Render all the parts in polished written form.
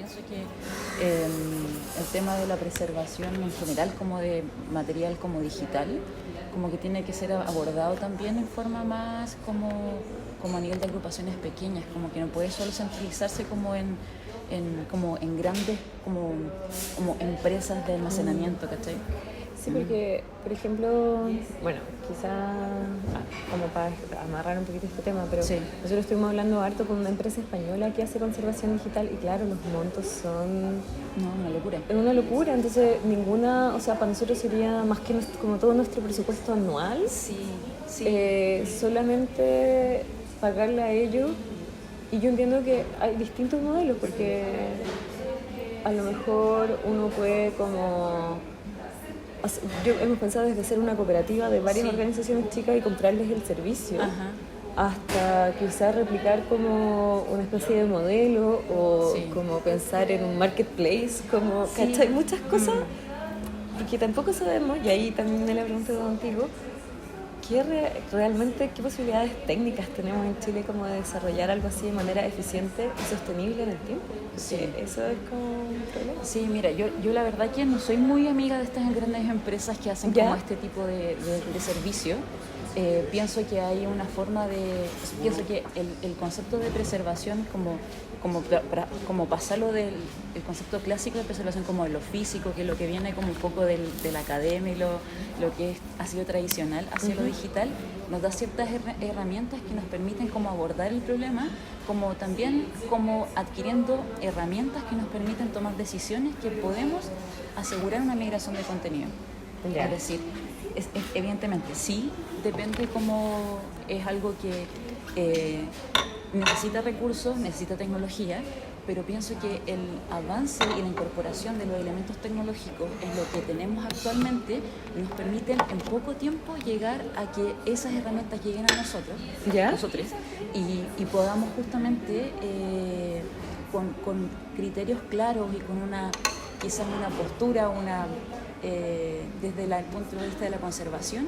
pienso que el tema de la preservación en general, como de material como digital, como que tiene que ser abordado también en forma más como a nivel de agrupaciones pequeñas, como que no puede solo centralizarse como como en grandes como empresas de almacenamiento, ¿cachai? Sí, porque, por ejemplo, bueno, quizá como para amarrar un poquito este tema, pero Sí. nosotros estuvimos hablando harto con una empresa española que hace conservación digital y claro, los montos son... No, una locura. Es una locura, entonces ninguna, o sea, para nosotros sería más que como todo nuestro presupuesto anual, Sí, sí. solamente pagarle a ellos. Y yo entiendo que hay distintos modelos, porque a lo mejor uno puede como... hemos pensado desde ser una cooperativa de varias Sí. organizaciones chicas y comprarles el servicio, Ajá. hasta quizás replicar como una especie de modelo o Sí. como pensar en un marketplace, como, Sí. ¿cachai? Muchas cosas, porque tampoco sabemos, y ahí también me la pregunto contigo, realmente qué posibilidades técnicas tenemos en Chile como de desarrollar algo así de manera eficiente y sostenible en el tiempo. Sí. Eso es como un problema. Sí, mira, yo la verdad que no soy muy amiga de estas grandes empresas que hacen como este tipo de servicio. Pienso que hay una forma pienso que el concepto de preservación como pasarlo del el concepto clásico de preservación como de lo físico, que es lo que viene como un poco de la academia y lo que ha sido tradicional hacia lo digital, nos da ciertas herramientas que nos permiten como abordar el problema, como también como adquiriendo herramientas que nos permiten tomar decisiones que podemos asegurar una migración de contenido. Es decir, evidentemente sí, depende como es algo que necesita recursos, necesita tecnología, pero pienso que el avance y la incorporación de los elementos tecnológicos en lo que tenemos actualmente nos permiten en poco tiempo llegar a que esas herramientas lleguen a nosotros y podamos justamente con criterios claros y con quizás una postura, desde el punto de vista de la conservación,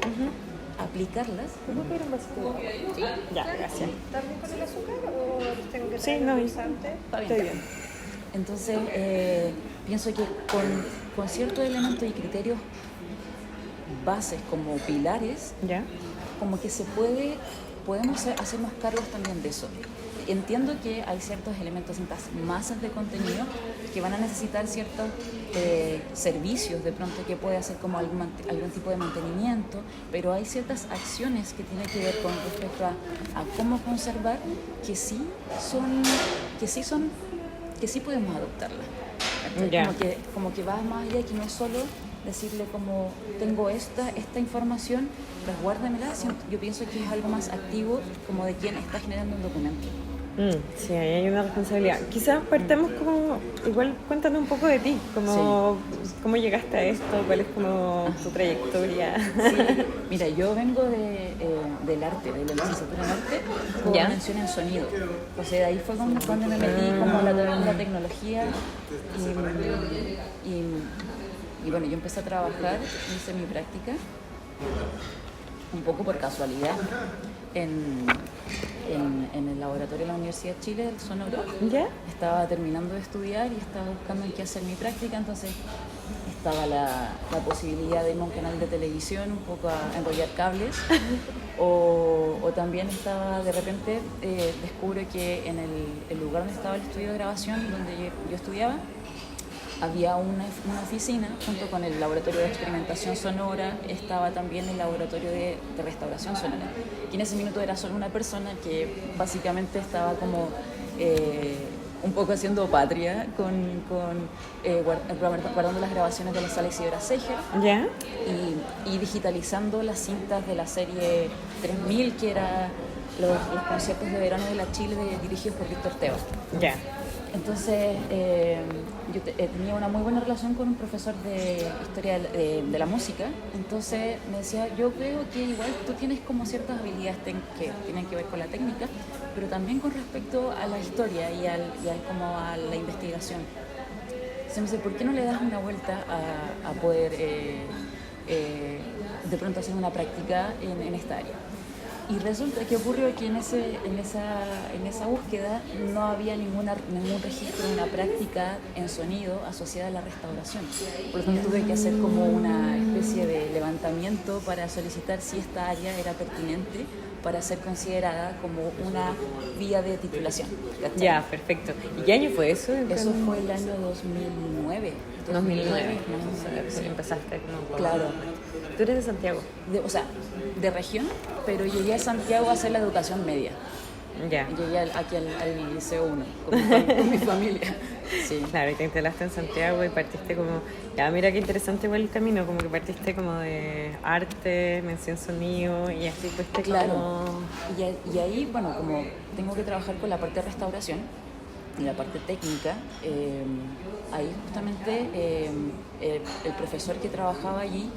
aplicarlas. ¿Puedo pedir un vasito de agua? Sí, Ya, gracias. ¿También con el azúcar o tengo que Sí, traer no, endulzante? estoy bien. Entonces, pienso que con ciertos elementos y criterios bases como pilares, como que podemos hacernos cargos también de eso. Entiendo que hay ciertos elementos, ciertas masas de contenido que van a necesitar ciertos servicios de pronto que puede hacer como algún tipo de mantenimiento, pero hay ciertas acciones que tienen que ver con respecto a cómo conservar que sí podemos adoptarlas. Como que va más allá, que no es solo decirle como tengo esta información, resguárdamela. Yo pienso que es algo más activo como de quien está generando un documento. Sí, ahí hay una responsabilidad. Quizás partamos igual cuéntanos un poco de ti, cómo llegaste a esto, cuál es como tu trayectoria. Sí, mira, yo vengo del arte, de la licenciatura en arte, con mención en sonido. O sea, ahí fue cuando me metí como la tecnología y bueno, yo empecé a trabajar, hice mi práctica, un poco por casualidad, en el laboratorio de la Universidad de Chile, el Sonoro. Estaba terminando de estudiar y estaba buscando en qué hacer mi práctica, entonces estaba la posibilidad de irme a un canal de televisión, un poco a enrollar cables, o también estaba, de repente, descubro que en el lugar donde estaba el estudio de grabación, donde yo estudiaba, había una oficina junto con el laboratorio de experimentación sonora, estaba también el laboratorio de restauración sonora, y en ese minuto era solo una persona que básicamente estaba como un poco haciendo patria guardando las grabaciones de la sala Isidora Seger y digitalizando las cintas de la serie 3000, que era los conciertos de verano de la Chile dirigidos por Víctor Tebas. Entonces, yo tenía una muy buena relación con un profesor de historia de la música. Entonces me decía, yo creo que igual tú tienes como ciertas habilidades que tienen que ver con la técnica, pero también con respecto a la historia y como a la investigación. Entonces me dice, ¿por qué no le das una vuelta a poder de pronto hacer una práctica en esta área? Y resulta que ocurrió que en esa búsqueda no había ningún registro de una práctica en sonido asociada a la restauración. Por lo tanto tuve que hacer como una especie de levantamiento para solicitar si esta área era pertinente para ser considerada como una vía de titulación. ¿Cachai? Ya, perfecto. ¿Y qué año fue eso? Eso fue el año 2009. 2009. Sí. Empezaste como... Claro. ¿Tú eres de Santiago? O sea, de región, pero llegué a Santiago a hacer la educación media. Ya. Llegué aquí al Liceo 1 con mi familia. Sí. Claro, y te instalaste en Santiago y partiste como... Ya, mira qué interesante igual el camino, como que partiste como de arte, mención sonido, y así fuiste Claro. como... Y ahí, bueno, como tengo que trabajar con la parte de restauración y la parte técnica, ahí justamente el profesor que trabajaba allí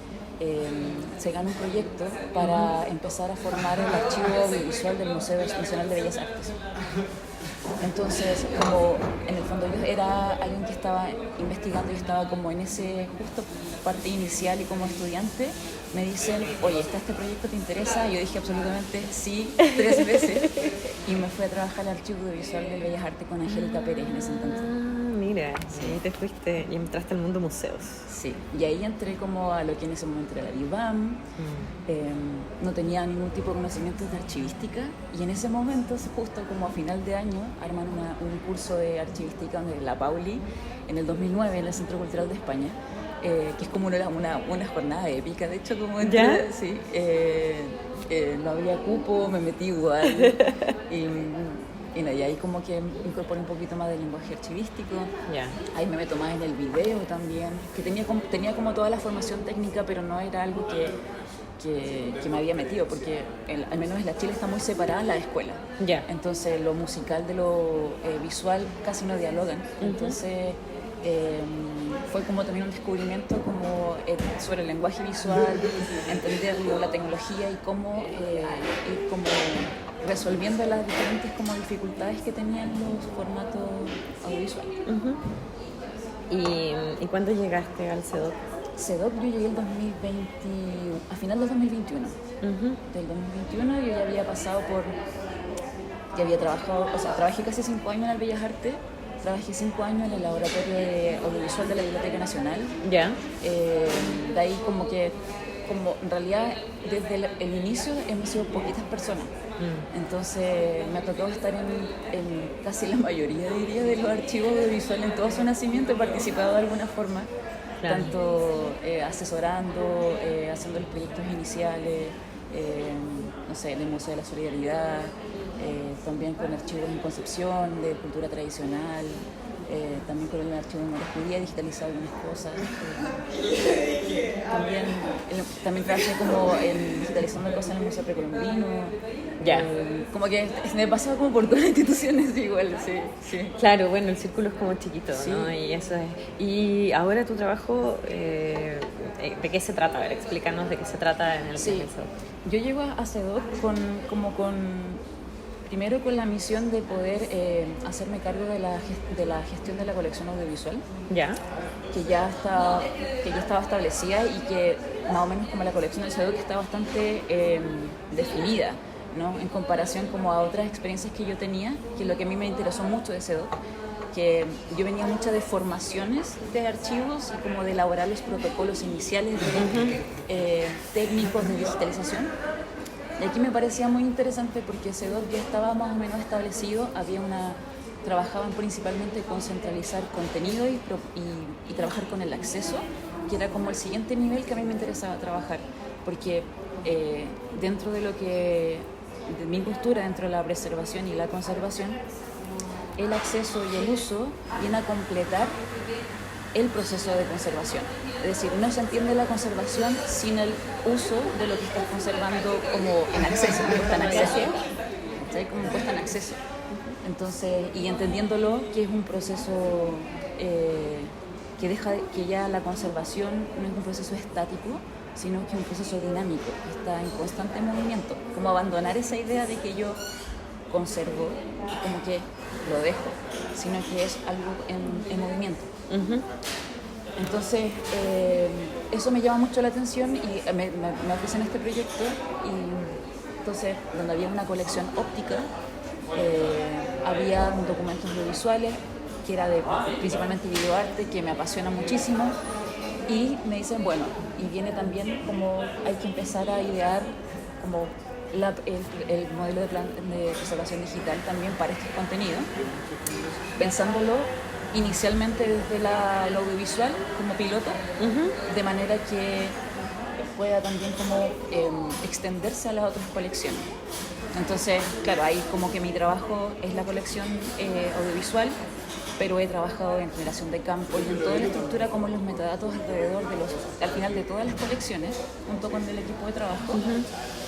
se gana un proyecto para empezar a formar el archivo audiovisual del Museo Nacional de Bellas Artes. Entonces, como en el fondo yo era alguien que estaba investigando y estaba como en ese justo parte inicial y como estudiante, me dicen, oye, ¿está este proyecto, te interesa? Y yo dije absolutamente sí 3 veces y me fui a trabajar al archivo audiovisual de Bellas Artes con Angélica Pérez en ese entonces. Mira, sí, te fuiste y entraste al mundo museos. Sí, y ahí entré como a lo que en ese momento era la BIBAM, no tenía ningún tipo de conocimientos de archivística y en ese momento, justo como a final de año, arman un curso de archivística donde la Pauli, en el 2009, en el Centro Cultural de España, que es como una jornada épica, de hecho, como entré, sí, no había cupo, me metí igual y ahí como que incorporé un poquito más del lenguaje archivístico. Yeah. Ahí me meto más en el video también, que tenía como toda la formación técnica, pero no era algo que me había metido, porque al menos en la Chile está muy separada la escuela. Yeah. Entonces lo musical de lo visual casi no dialogan. Entonces fue como también un descubrimiento como, sobre el lenguaje visual, entenderlo, la tecnología y cómo ir como resolviendo las diferentes como dificultades que tenían los formatos audiovisuales. ¿Y cuándo llegaste al CEDOC? CEDOC yo llegué a final del 2021. Del 2021 yo ya había pasado ya había trabajado, o sea, trabajé casi 5 años en el Bellas Artes, trabajé 5 años en el laboratorio de audiovisual de la Biblioteca Nacional. Ya. De ahí como en realidad desde el inicio hemos sido poquitas personas. Entonces me ha tocado estar en casi la mayoría, diría, de los archivos audiovisuales en todo su nacimiento. He participado de alguna forma, claro, tanto asesorando, haciendo los proyectos iniciales, no sé, en el Museo de la Solidaridad, también con archivos en Concepción de cultura tradicional, también con el archivo de memoria judía, digitalizado algunas cosas. También trabajé como digitalizando cosas en el Museo Precolombino. Ya. Como que me he pasado como por todas las instituciones igual, sí. Claro, bueno, el círculo es como chiquito, sí, ¿no? Y eso es. Y ahora tu trabajo, ¿de qué se trata? A ver, explícanos de qué se trata en el CEDOC. Yo llego a CEDOC primero con la misión de poder hacerme cargo de la gestión de la colección audiovisual. Ya. Que ya estaba establecida y que más o menos como la colección del CEDOC está bastante definida, ¿no? En comparación como a otras experiencias que yo tenía, que lo que a mí me interesó mucho de CEDOC, que yo venía mucho de formaciones de archivos y como de elaborar los protocolos iniciales técnicos de digitalización. Y aquí me parecía muy interesante porque CEDOC ya estaba más o menos establecido, trabajaban principalmente con centralizar contenido y trabajar con el acceso, que era como el siguiente nivel que a mí me interesaba trabajar, porque dentro de de mi postura, dentro de la preservación y la conservación, el acceso y el uso viene a completar el proceso de conservación. Es decir, no se entiende la conservación sin el uso de lo que estás conservando como en acceso, puesta en acceso. ¿Sí? Como puesta en acceso. Entonces, y entendiéndolo que es un proceso que ya la conservación no es un proceso estático, sino que es un proceso dinámico, que está en constante movimiento. Como abandonar esa idea de que yo conservo y como que lo dejo, sino que es algo en movimiento. Entonces, eso me llama mucho la atención y me ofrecen este proyecto Entonces, donde había una colección óptica, había documentos audiovisuales, que era principalmente videoarte, que me apasiona muchísimo. Y me dicen, bueno, y viene también como hay que empezar a idear como el modelo de plan de preservación digital también para estos contenidos, pensándolo inicialmente desde el audiovisual como piloto, de manera que pueda también como extenderse a las otras colecciones. Entonces, claro, ahí como que mi trabajo es la colección audiovisual, pero he trabajado en generación de campo y en toda la estructura como los metadatos alrededor al final de todas las colecciones, junto con el equipo de trabajo,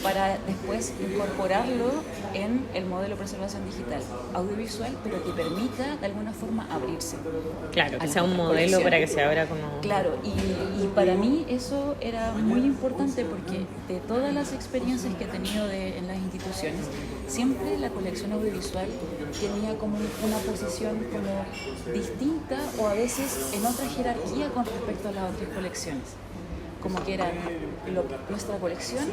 para después incorporarlo en el modelo de preservación digital audiovisual, pero que permita de alguna forma abrirse. Claro, que sea un modelo para que se abra como... Claro, y para mí eso era muy importante porque de todas las experiencias que he tenido en las instituciones, siempre la colección audiovisual tenía como una posición como distinta o a veces en otra jerarquía con respecto a las otras colecciones, como que eran nuestra colección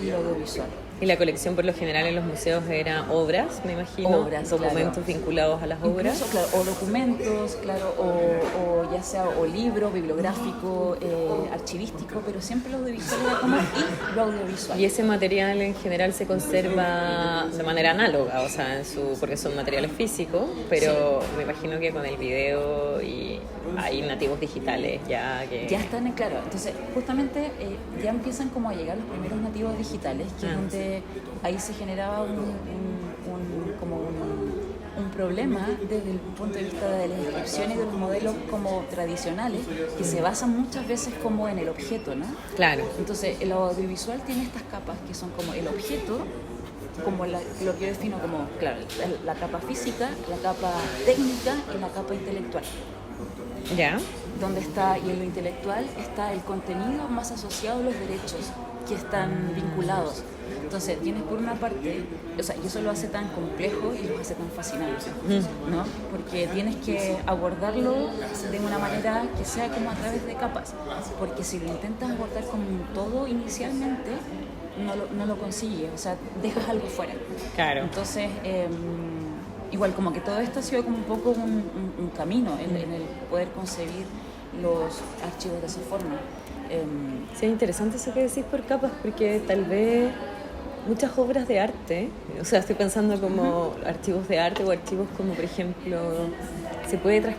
y lo audiovisual. Y la colección por lo general en los museos era obras, me imagino, documentos vinculados a las obras. Incluso, claro, o documentos, claro, o ya sea o libro, bibliográfico, archivístico, pero siempre lo audiovisual era como y lo audiovisual. Y ese material en general se conserva de manera análoga, o sea, porque son materiales físicos, pero sí, me imagino que con el video y hay nativos digitales ya que... Ya están, claro, entonces justamente ya empiezan como a llegar los primeros nativos digitales, que es donde ahí se generaba un problema desde el punto de vista de las descripciones y de los modelos como tradicionales, que se basan muchas veces como en el objeto, ¿no? Claro. Entonces el audiovisual tiene estas capas que son como el objeto, como lo que yo defino como, claro, la capa física, la capa técnica y la capa intelectual. Ya. Donde está, y en lo intelectual está el contenido más asociado a los derechos que están vinculados. Entonces tienes por una parte, o sea, y eso lo hace tan complejo y lo hace tan fascinante, ¿no? Porque tienes que abordarlo de una manera que sea como a través de capas, porque si lo intentas abordar como un todo inicialmente, no lo consigues, o sea, dejas algo fuera. Claro. Entonces, igual como que todo esto ha sido como un poco un camino en el poder concebir los archivos de esa forma. Sí, es interesante eso que decís por capas, porque tal vez muchas obras de arte, o sea, estoy pensando como archivos de arte o archivos como, por ejemplo, se puede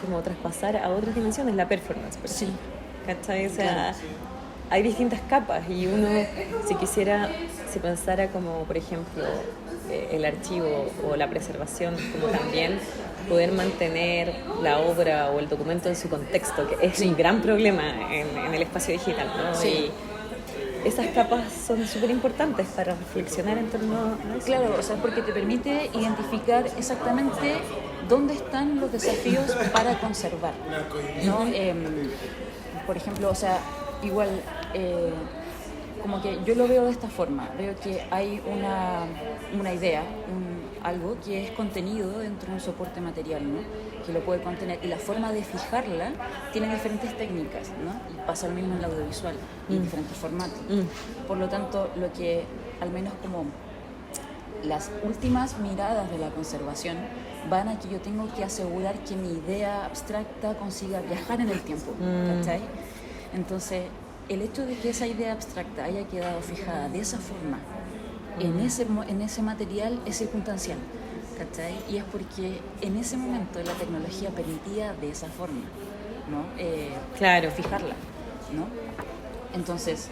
como traspasar a otras dimensiones, la performance, por ejemplo. Sí. ¿Cachai? O sea, claro, hay distintas capas y uno, si pensara como, por ejemplo, el archivo o la preservación, como también poder mantener la obra o el documento en su contexto, que es un gran problema en el espacio digital, ¿no? Sí. Y esas capas son súper importantes para reflexionar en torno a eso. Claro, o sea, porque te permite identificar exactamente dónde están los desafíos para conservar, ¿no? Por ejemplo, o sea, igual, como que yo lo veo de esta forma, veo que hay una idea, algo que es contenido dentro de un soporte material, ¿no? Que lo puede contener, y la forma de fijarla tiene diferentes técnicas, ¿no? Y pasa lo mismo en el audiovisual, en diferentes formatos. Por lo tanto, lo que al menos como las últimas miradas de la conservación van a que yo tengo que asegurar que mi idea abstracta consiga viajar en el tiempo, ¿cachai? Entonces, el hecho de que esa idea abstracta haya quedado fijada de esa forma en ese material es circunstancial, ¿cachai? Y es porque en ese momento la tecnología permitía de esa forma, ¿no? Claro, fijarla, ¿no? Entonces,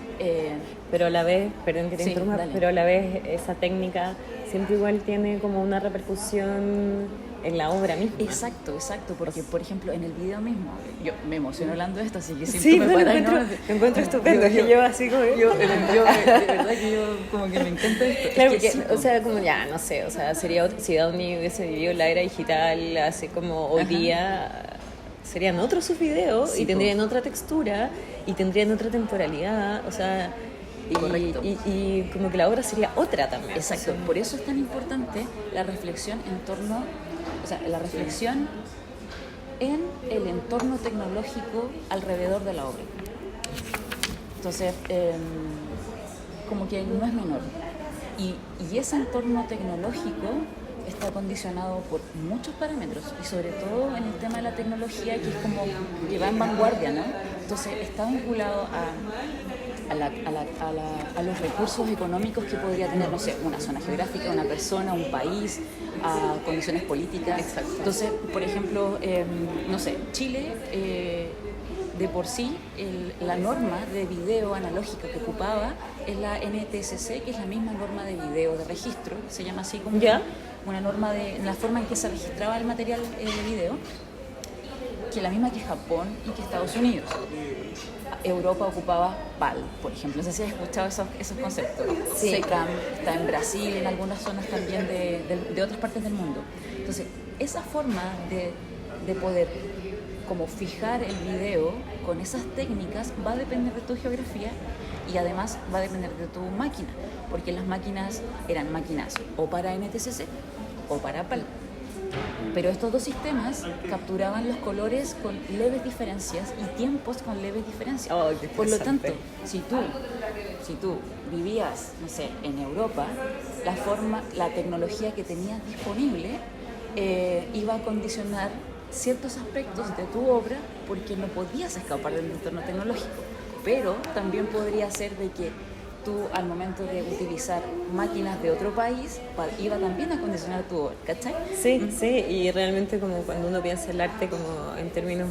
pero a la vez, perdón que te interrumpa, dale. Pero a la vez esa técnica siempre igual tiene como una repercusión en la obra misma. Exacto, porque por ejemplo en el video mismo, yo me emociono hablando de esto, así que siempre me paráis, ¿no? Lo encuentro estupendo, yo así como... de verdad que yo como que me encanta esto. Claro, es que porque, o sea, como ya, no sé, o sea, sería si Downey hubiese vivido la era digital así como hoy día, serían otros sus videos y tendrían otra textura y tendrían otra temporalidad, o sea... Y como que la obra sería otra también. Exacto, por eso es tan importante la reflexión en torno, o sea, la reflexión en el entorno tecnológico alrededor de la obra. Entonces, como que no es menor, Y ese entorno tecnológico está condicionado por muchos parámetros y sobre todo en el tema de la tecnología, que es como que va en vanguardia, ¿no? Entonces está vinculado a los recursos económicos que podría tener, no sé, una zona geográfica, una persona, un país, a condiciones políticas. Exacto. Entonces, por ejemplo, no sé, Chile, de por sí, la norma de video analógica que ocupaba es la NTSC, que es la misma norma de video de registro, se llama así como una norma de la forma en que se registraba el material de video, que es la misma que Japón y que Estados Unidos. Europa ocupaba PAL, por ejemplo. No sé si has escuchado esos conceptos. Sí. SECAM está en Brasil, en algunas zonas también de otras partes del mundo. Entonces, esa forma de poder como fijar el video con esas técnicas va a depender de tu geografía y además va a depender de tu máquina, porque las máquinas eran máquinas o para NTSC o para PAL. Pero estos dos sistemas capturaban los colores con leves diferencias y tiempos con leves diferencias. Oh, qué Por lo tanto, interesante. si tú vivías, no sé, en Europa, la tecnología que tenías disponible iba a condicionar ciertos aspectos de tu obra porque no podías escapar del entorno tecnológico. Pero también podría ser de que tú, al momento de utilizar máquinas de otro país, iba también a condicionar tu obra, ¿cachai? Sí, sí, y realmente como cuando uno piensa el arte como en términos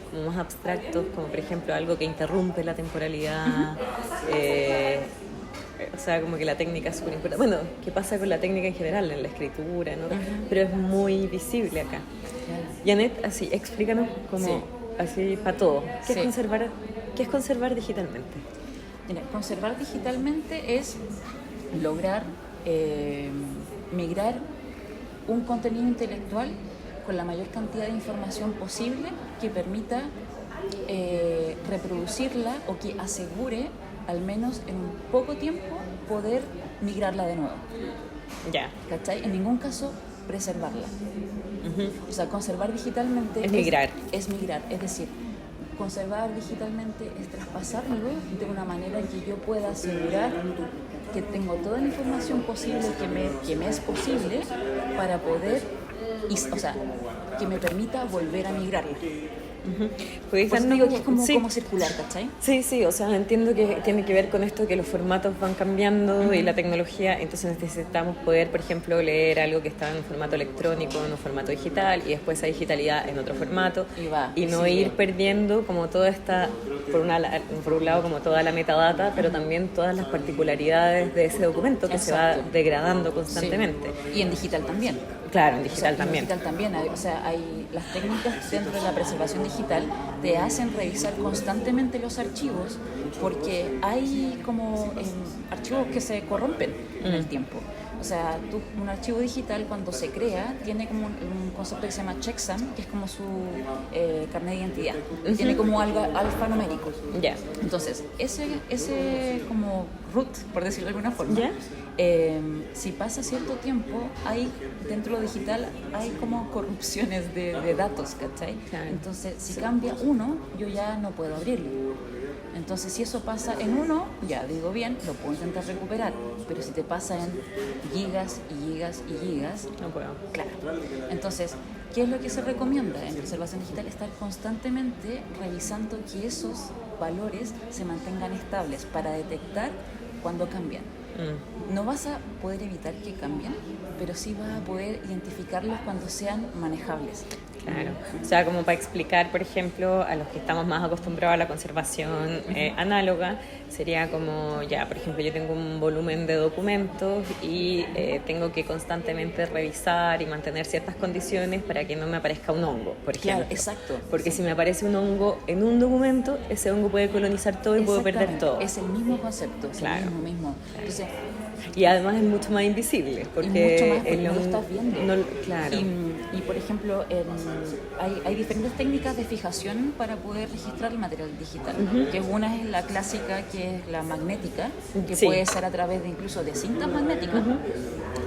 como más abstractos, como por ejemplo algo que interrumpe la temporalidad, o sea, como que la técnica es súper importante. Bueno, ¿qué pasa con la técnica en general, en la escritura, ¿no? Pero es muy visible acá. Janet, así, explícanos como, así para todo, ¿qué es conservar digitalmente? Mira, conservar digitalmente es lograr migrar un contenido intelectual con la mayor cantidad de información posible que permita reproducirla o que asegure, al menos en un poco tiempo, poder migrarla de nuevo. Ya. ¿Cachai? En ningún caso preservarla. O sea, conservar digitalmente Es migrar. Es migrar, es decir, conservar digitalmente es traspasarlo de una manera que yo pueda asegurar que tengo toda la información posible que me es posible para poder, o sea, que me permita volver a migrarla. Por eso digo que es como circular, ¿cachai? Sí, sí, o sea, entiendo que tiene que ver con esto que los formatos van cambiando y la tecnología, entonces necesitamos poder, por ejemplo, leer algo que está en un formato electrónico, en un formato digital, y después esa digitalidad en otro formato, y no ir perdiendo como toda esta, por un lado como toda la metadata, pero también todas las particularidades de ese documento que se va degradando constantemente. Sí. Y en digital también. Claro, en digital también. En digital también, hay las técnicas dentro de la preservación digital te hacen revisar constantemente los archivos porque hay como archivos que se corrompen en el tiempo. O sea, un archivo digital cuando se crea tiene como un concepto que se llama checksum, que es como su carnet de identidad. Tiene como algo alfanumérico. Ya. Entonces, ese como root, por decirlo de alguna forma, si pasa cierto tiempo, dentro de lo digital hay como corrupciones de datos, ¿cachai? Claro. Entonces, si cambia uno, yo ya no puedo abrirlo. Entonces, si eso pasa en uno, ya digo bien, lo puedo intentar recuperar. Pero si te pasa en gigas y gigas y gigas, no puedo. Claro. Entonces, ¿qué es lo que se recomienda en preservación digital? Estar constantemente revisando que esos valores se mantengan estables para detectar cuando cambian. No vas a poder evitar que cambien, pero sí vas a poder identificarlos cuando sean manejables. Claro, o sea, como para explicar, por ejemplo, a los que estamos más acostumbrados a la conservación análoga, sería como, ya, por ejemplo, yo tengo un volumen de documentos y tengo que constantemente revisar y mantener ciertas condiciones para que no me aparezca un hongo, por ejemplo. Claro, exacto. Porque si me aparece un hongo en un documento, ese hongo puede colonizar todo y puedo perder todo. Es el mismo concepto, es el mismo. Entonces, y además es mucho más invisible, porque mucho más porque no lo estás viendo. Claro. Y por ejemplo, hay diferentes técnicas de fijación para poder registrar el material digital. Que una es la clásica, que es la magnética, que puede ser a través de incluso de cintas magnéticas,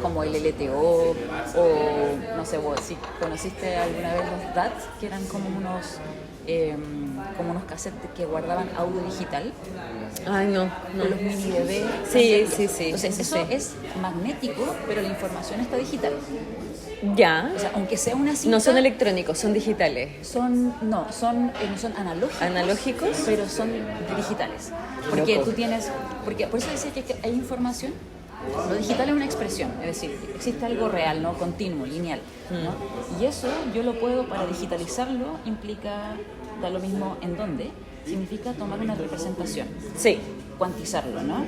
como el LTO, o no sé, vos si conociste alguna vez los DAT, que eran como unos como unos cassettes que guardaban audio digital. Ay, no. Los mini DV. Sí. Entonces eso es magnético, pero la información está digital. Ya. O sea, aunque sea una cinta... No son electrónicos, son digitales. No son analógicos. ¿Analógicos? Pero son digitales. Porque Loco. tú tienes... Por eso decía que hay información. Lo digital es una expresión, es decir, existe algo real, ¿no? Continuo, lineal, ¿no? Y eso yo lo puedo, para digitalizarlo, implica, da lo mismo en dónde, significa tomar una representación. Sí. Cuantizarlo, ¿no?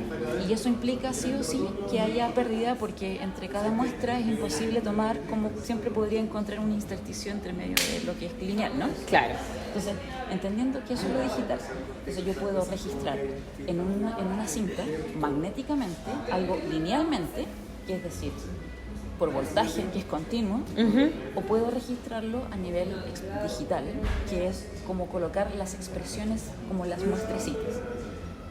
Y eso implica sí o sí que haya pérdida, porque entre cada muestra es imposible tomar, como siempre podría encontrar un intersticio entre medio de lo que es lineal, ¿no? Claro. Entonces, entendiendo que eso es lo digital, entonces yo puedo registrar en una cinta magnéticamente algo linealmente, que es decir, por voltaje, que es continuo, o puedo registrarlo a nivel digital, que es como colocar las expresiones como las muestrecitas.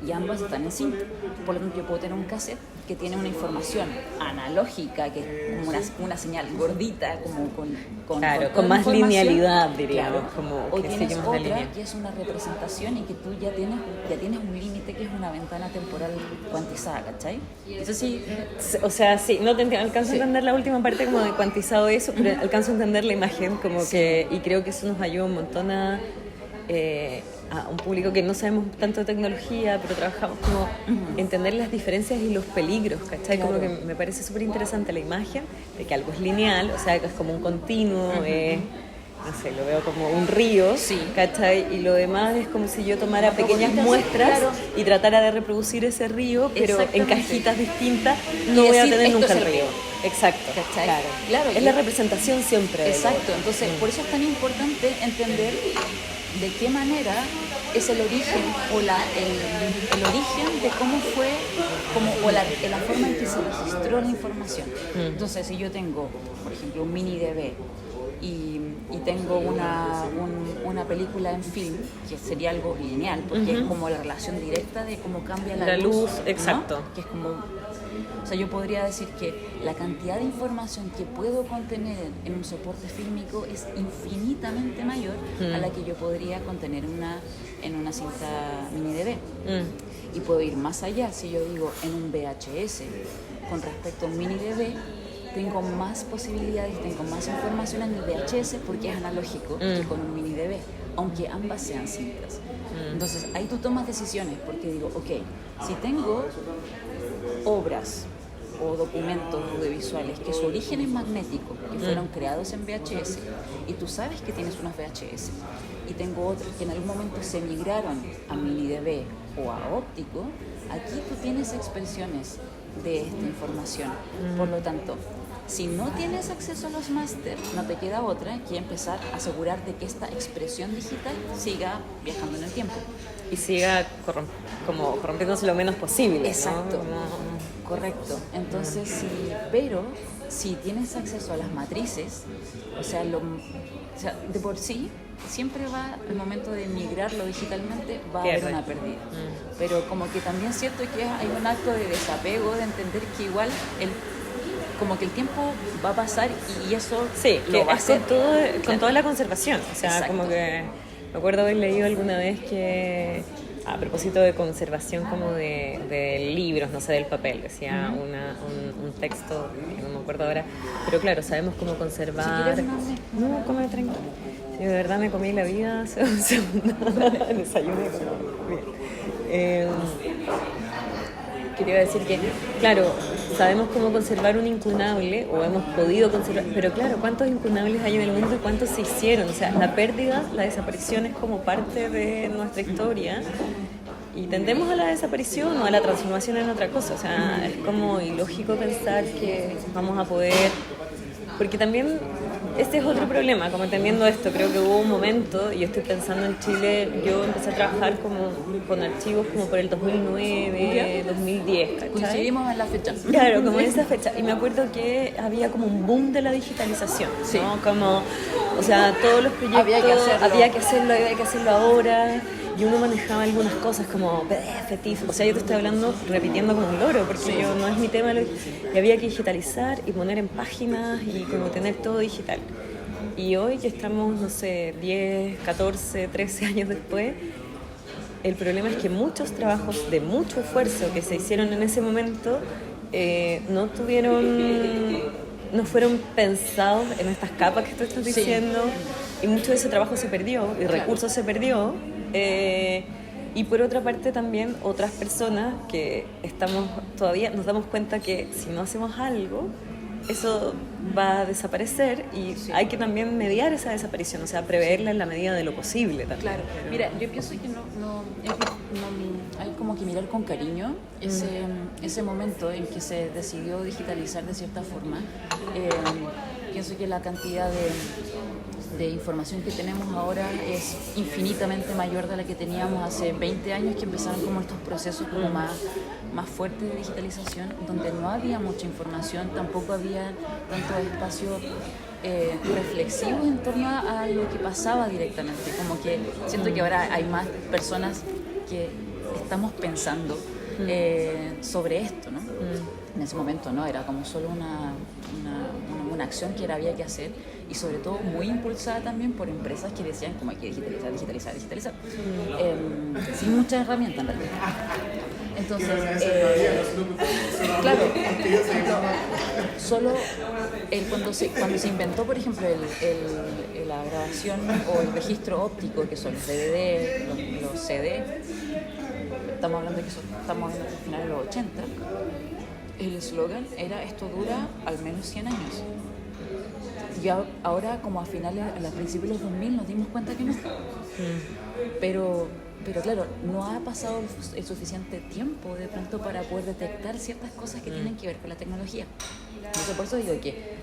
Y ambas están en cinta. Por lo tanto, yo puedo tener un cassette que tiene una información analógica, que es como una señal gordita, como con más linealidad, diríamos. Claro. Como O que tienes sigue más otra la línea. que es una representación y que tú ya tienes un límite, que es una ventana temporal cuantizada, ¿cachai? Eso sí. O sea, sí, no te alcanzo a entender la última parte como de cuantizado eso, pero alcanzo a entender la imagen como que, y creo que eso nos ayuda un montón a un público que no sabemos tanto de tecnología, pero trabajamos como entender las diferencias y los peligros, ¿cachai? Claro. Como que me parece súper interesante la imagen de que algo es lineal, o sea, que es como un continuo, no sé, lo veo como un río, ¿cachai? Y lo demás es como si yo tomara pequeñas muestras y tratara de reproducir ese río, pero en cajitas distintas, no voy a tener nunca el río. Exacto, ¿cachai? Claro. Es la representación siempre. Exacto, entonces por eso es tan importante entender de qué manera es el origen o el origen de cómo fue la forma en que se registró la información. Entonces, si yo tengo, por ejemplo, un mini DV y tengo una película en film, que sería algo lineal, porque es como la relación directa de cómo cambia la luz, ¿no? Exacto. Que es como... O sea, yo podría decir que la cantidad de información que puedo contener en un soporte fílmico es infinitamente mayor a la que yo podría contener en una cinta mini DV. Y puedo ir más allá. Si yo digo en un VHS con respecto a un mini DV, tengo más posibilidades, tengo más información en el VHS porque es analógico que con un mini DV, aunque ambas sean cintas. Entonces ahí tú tomas decisiones, porque digo, ok, si tengo obras o documentos audiovisuales que su origen es magnético, que fueron creados en VHS, y tú sabes que tienes unos VHS, y tengo otros que en algún momento se migraron a mini DV o a óptico, aquí tú tienes expresiones de esta información. Por lo tanto, si no tienes acceso a los máster, no te queda otra que empezar a asegurar de que esta expresión digital siga viajando en el tiempo. Y siga como corrompiéndose lo menos posible. Exacto. ¿no? Correcto. Entonces, pero si tienes acceso a las matrices, o sea, de por sí, siempre va el momento de migrarlo digitalmente, va a haber una pérdida. Pero como que también siento que hay un acto de desapego, de entender que igual como que el tiempo va a pasar y eso lo va a hacer con toda la conservación. O sea, exacto. Como que me acuerdo haber leído alguna vez que a propósito de conservación como de libros, no sé, del papel, decía un texto, que no me acuerdo ahora, pero claro, sabemos cómo conservar. Si no, come tranquilo. Sí, de verdad me comí la vida hace un segundo. Desayuné quería decir que, claro, sabemos cómo conservar un incunable, o hemos podido conservar, pero claro, ¿cuántos incunables hay en el mundo y cuántos se hicieron? O sea, la pérdida, la desaparición es como parte de nuestra historia y tendemos a la desaparición o a la transformación en otra cosa. O sea, es como ilógico pensar que vamos a poder... Porque también este es otro problema, como entendiendo esto, creo que hubo un momento, y yo estoy pensando en Chile, yo empecé a trabajar como con archivos como por el 2009, 2010, ¿cachai? Coincidimos en la fecha. Claro, como en esa fecha. Y me acuerdo que había como un boom de la digitalización, ¿no? Como, o sea, todos los proyectos había que hacerlo ahora. Y uno manejaba algunas cosas como PDF, TIFF, o sea, yo te estoy hablando repitiendo como un loro, porque yo no es mi tema, y había que digitalizar y poner en páginas y como tener todo digital. Y hoy que estamos, no sé, 10, 14, 13 años después, el problema es que muchos trabajos de mucho esfuerzo que se hicieron en ese momento no fueron pensados en estas capas que tú estás diciendo, y mucho de ese trabajo se perdió, y recursos se perdió. Y por otra parte también otras personas que todavía nos damos cuenta que si no hacemos algo, eso va a desaparecer, y hay que también mediar esa desaparición, o sea, preverla en la medida de lo posible también. Claro, mira, yo pienso que hay como que mirar con cariño ese momento en que se decidió digitalizar de cierta forma. Pienso que la cantidad de información que tenemos ahora es infinitamente mayor de la que teníamos hace 20 años, que empezaron como estos procesos como más fuertes de digitalización, donde no había mucha información, tampoco había tanto espacio reflexivo en torno a lo que pasaba directamente. Como que siento que ahora hay más personas que estamos pensando sobre esto, ¿no? En ese momento no, era como solo una acción que había que hacer, y sobre todo muy impulsada también por empresas que decían como hay que digitalizar, sin muchas herramientas en realidad. Entonces, claro, solo cuando se inventó, por ejemplo, la grabación o el registro óptico, que son los DVD, los CD, estamos hablando del final de los 80, el eslogan era: esto dura al menos 100 años. Y ahora, como a principios de los 2000, nos dimos cuenta que no. Pero claro, no ha pasado el suficiente tiempo de pronto para poder detectar ciertas cosas que tienen que ver con la tecnología. Entonces, por eso digo que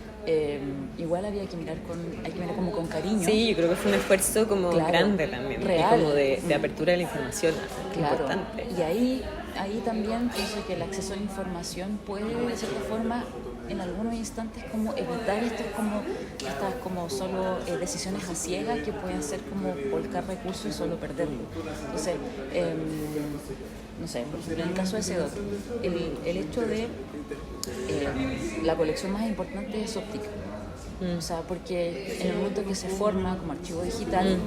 igual hay que mirar como con cariño. Sí, yo creo que fue un esfuerzo como grande también, real, y como de apertura de la información, importante. Y ahí también pienso que el acceso a la información puede, de cierta forma, en algunos instantes, como evitar estas como solo decisiones a ciegas que pueden ser como volcar recursos y solo perderlo. Entonces, no sé, por ejemplo, en el caso de SEDOC, el hecho de la colección más importante es óptica. O sea, porque en el momento que se forma como archivo digital,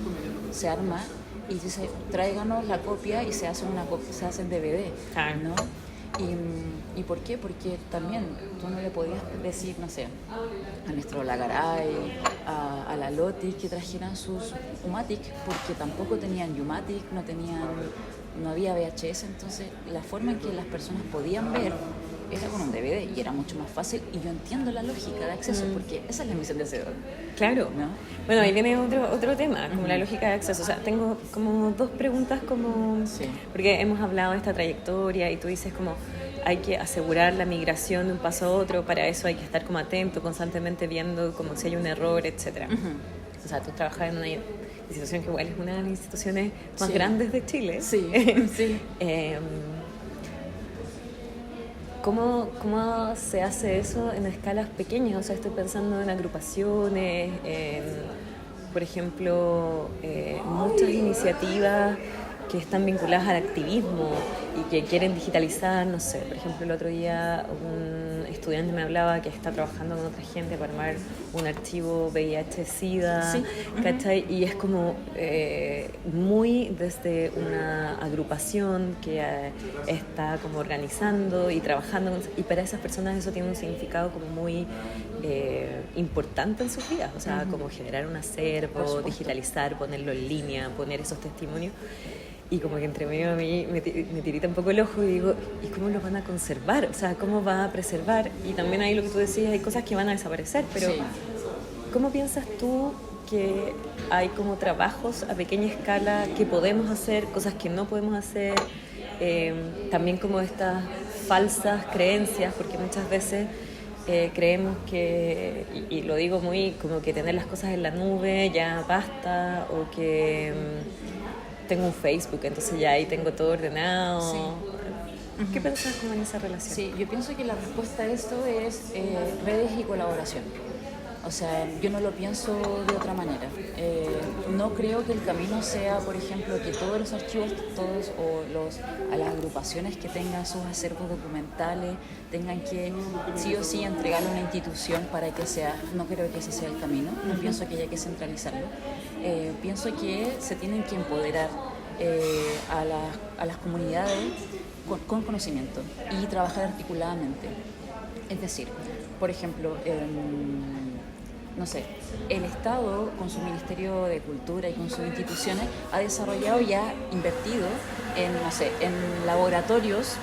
se arma y dice: tráiganos la copia, y se hace en DVD, ¿no? ¿Y por qué? Porque también tú no le podías decir, no sé, a nuestro Lagaray, a la Loti, que trajeran sus Umatic, porque tampoco tenían Umatic, no había VHS. Entonces la forma en que las personas podían ver era con un DVD, y era mucho más fácil, y yo entiendo la lógica de acceso, porque esa es la misión de SEDOC. Claro, ¿no? Bueno, ahí viene otro tema, como la lógica de acceso. O sea, tengo como dos preguntas, porque hemos hablado de esta trayectoria, y tú dices como hay que asegurar la migración de un paso a otro, para eso hay que estar como atento, constantemente viendo como si hay un error, etcétera. O sea, tú trabajas en una institución que igual es una de las instituciones más grandes de Chile. Sí, sí. ¿Cómo se hace eso en escalas pequeñas? O sea, estoy pensando en agrupaciones, por ejemplo, muchas iniciativas que están vinculadas al activismo y que quieren digitalizar, no sé, por ejemplo, el otro día un estudiante me hablaba que está trabajando con otra gente para armar un archivo VIH-Sida, ¿cachai? Y es como muy desde una agrupación que está como organizando y trabajando, y para esas personas eso tiene un significado como muy importante en sus vidas, o sea, como generar un acervo, digitalizar, ponerlo en línea, poner esos testimonios. Y como que entre medio a mí me tirita un poco el ojo y digo, ¿y cómo lo van a conservar? O sea, ¿cómo va a preservar? Y también ahí lo que tú decías, hay cosas que van a desaparecer, pero ¿cómo piensas tú que hay como trabajos a pequeña escala que podemos hacer, cosas que no podemos hacer? También como estas falsas creencias, porque muchas veces creemos que, y lo digo muy como que tener las cosas en la nube ya basta, o que tengo un Facebook, entonces ya ahí tengo todo ordenado. ¿Qué pensás como en esa relación? Sí, yo pienso que la respuesta a esto es redes y colaboración. O sea, yo no lo pienso de otra manera. No creo que el camino sea, por ejemplo, que todos los archivos, a las agrupaciones que tengan sus acervos documentales tengan que sí o sí entregarlo a una institución para que sea. No creo que ese sea el camino. No pienso que haya que centralizarlo. Pienso que se tienen que empoderar a las comunidades con conocimiento y trabajar articuladamente. Es decir, por ejemplo, no sé, el Estado con su Ministerio de Cultura y con sus instituciones ha desarrollado y ha invertido en, no sé, en laboratorios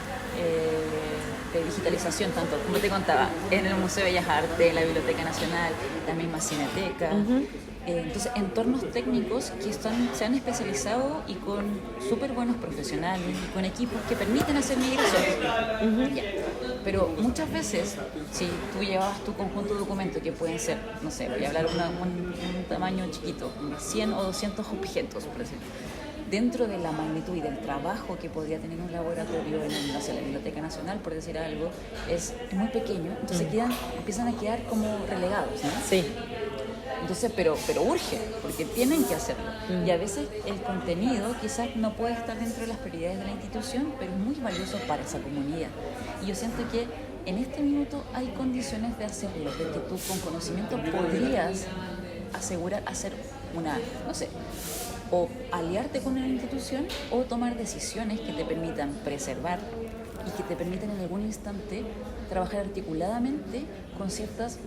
de digitalización, tanto como te contaba, en el Museo de Bellas Artes, en la Biblioteca Nacional, la misma Cineteca. Entonces, entornos técnicos que se han especializado y con súper buenos profesionales y con equipos que permiten hacer migraciones. Ya. Pero muchas veces, si tú llevabas tu conjunto de documentos, que pueden ser, no sé, voy a hablar un tamaño chiquito, 100 o 200 objetos, por decirlo, dentro de la magnitud y del trabajo que podría tener un laboratorio en la Biblioteca Nacional, por decir algo, es muy pequeño, entonces empiezan a quedar como relegados, ¿no? Sí. Entonces, pero urge, porque tienen que hacerlo. Y a veces el contenido quizás no puede estar dentro de las prioridades de la institución, pero es muy valioso para esa comunidad. Y yo siento que en este minuto hay condiciones de hacerlo, de que tú con conocimiento podrías asegurar hacer una, no sé, o aliarte con una institución o tomar decisiones que te permitan preservar y que te permitan en algún instante trabajar articuladamente con ciertas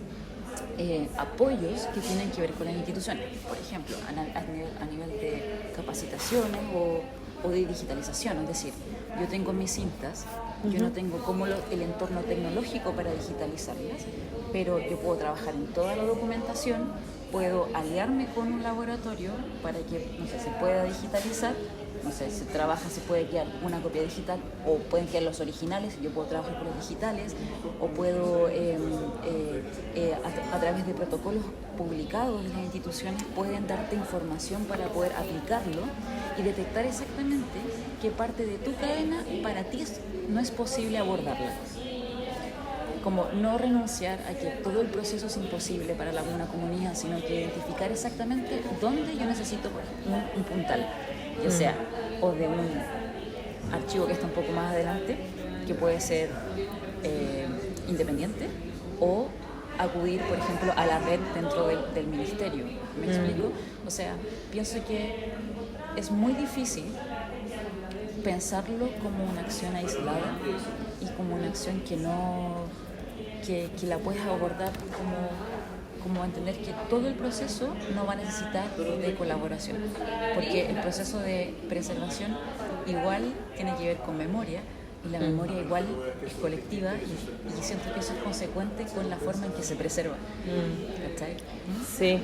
apoyos que tienen que ver con las instituciones, por ejemplo, a nivel de capacitaciones o de digitalización. Es decir, yo tengo mis cintas, yo no tengo como el entorno tecnológico para digitalizarlas, pero yo puedo trabajar en toda la documentación, puedo aliarme con un laboratorio para que, no sé, se pueda digitalizar. No sé, se puede quedar una copia digital o pueden quedar los originales, yo puedo trabajar con los digitales o puedo a través de protocolos publicados de las instituciones pueden darte información para poder aplicarlo y detectar exactamente qué parte de tu cadena para ti no es posible abordarla. Como no renunciar a que todo el proceso es imposible para alguna comunidad, sino que identificar exactamente dónde yo necesito un puntal, ya sea o de un archivo que está un poco más adelante, que puede ser independiente, o acudir, por ejemplo, a la red dentro del ministerio. ¿Me explico? O sea, pienso que es muy difícil pensarlo como una acción aislada y como una acción que la puedes abordar como entender que todo el proceso no va a necesitar de colaboración, porque el proceso de preservación igual tiene que ver con memoria, y la memoria igual es colectiva, y siento que eso es consecuente con la forma en que se preserva. ¿Cachai? Sí,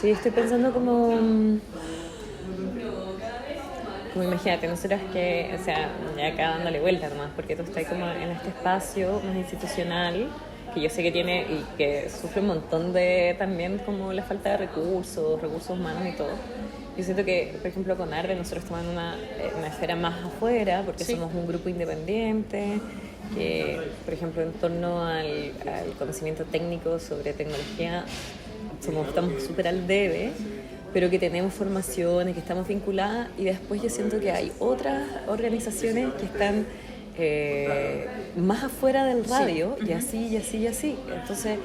estoy pensando como imagínate, nosotros que, o sea, ya acá dándole vuelta nomás, porque tú estás como en este espacio más institucional, que yo sé que tiene y que sufre un montón de también como la falta de recursos humanos y todo. Yo siento que, por ejemplo, con Arde nosotros estamos en una esfera más afuera, porque somos un grupo independiente, que, por ejemplo, en torno al conocimiento técnico sobre tecnología, estamos súper al debe, pero que tenemos formaciones, que estamos vinculadas, y después yo siento que hay otras organizaciones que están más afuera del radio, y así, y así, y así. Entonces,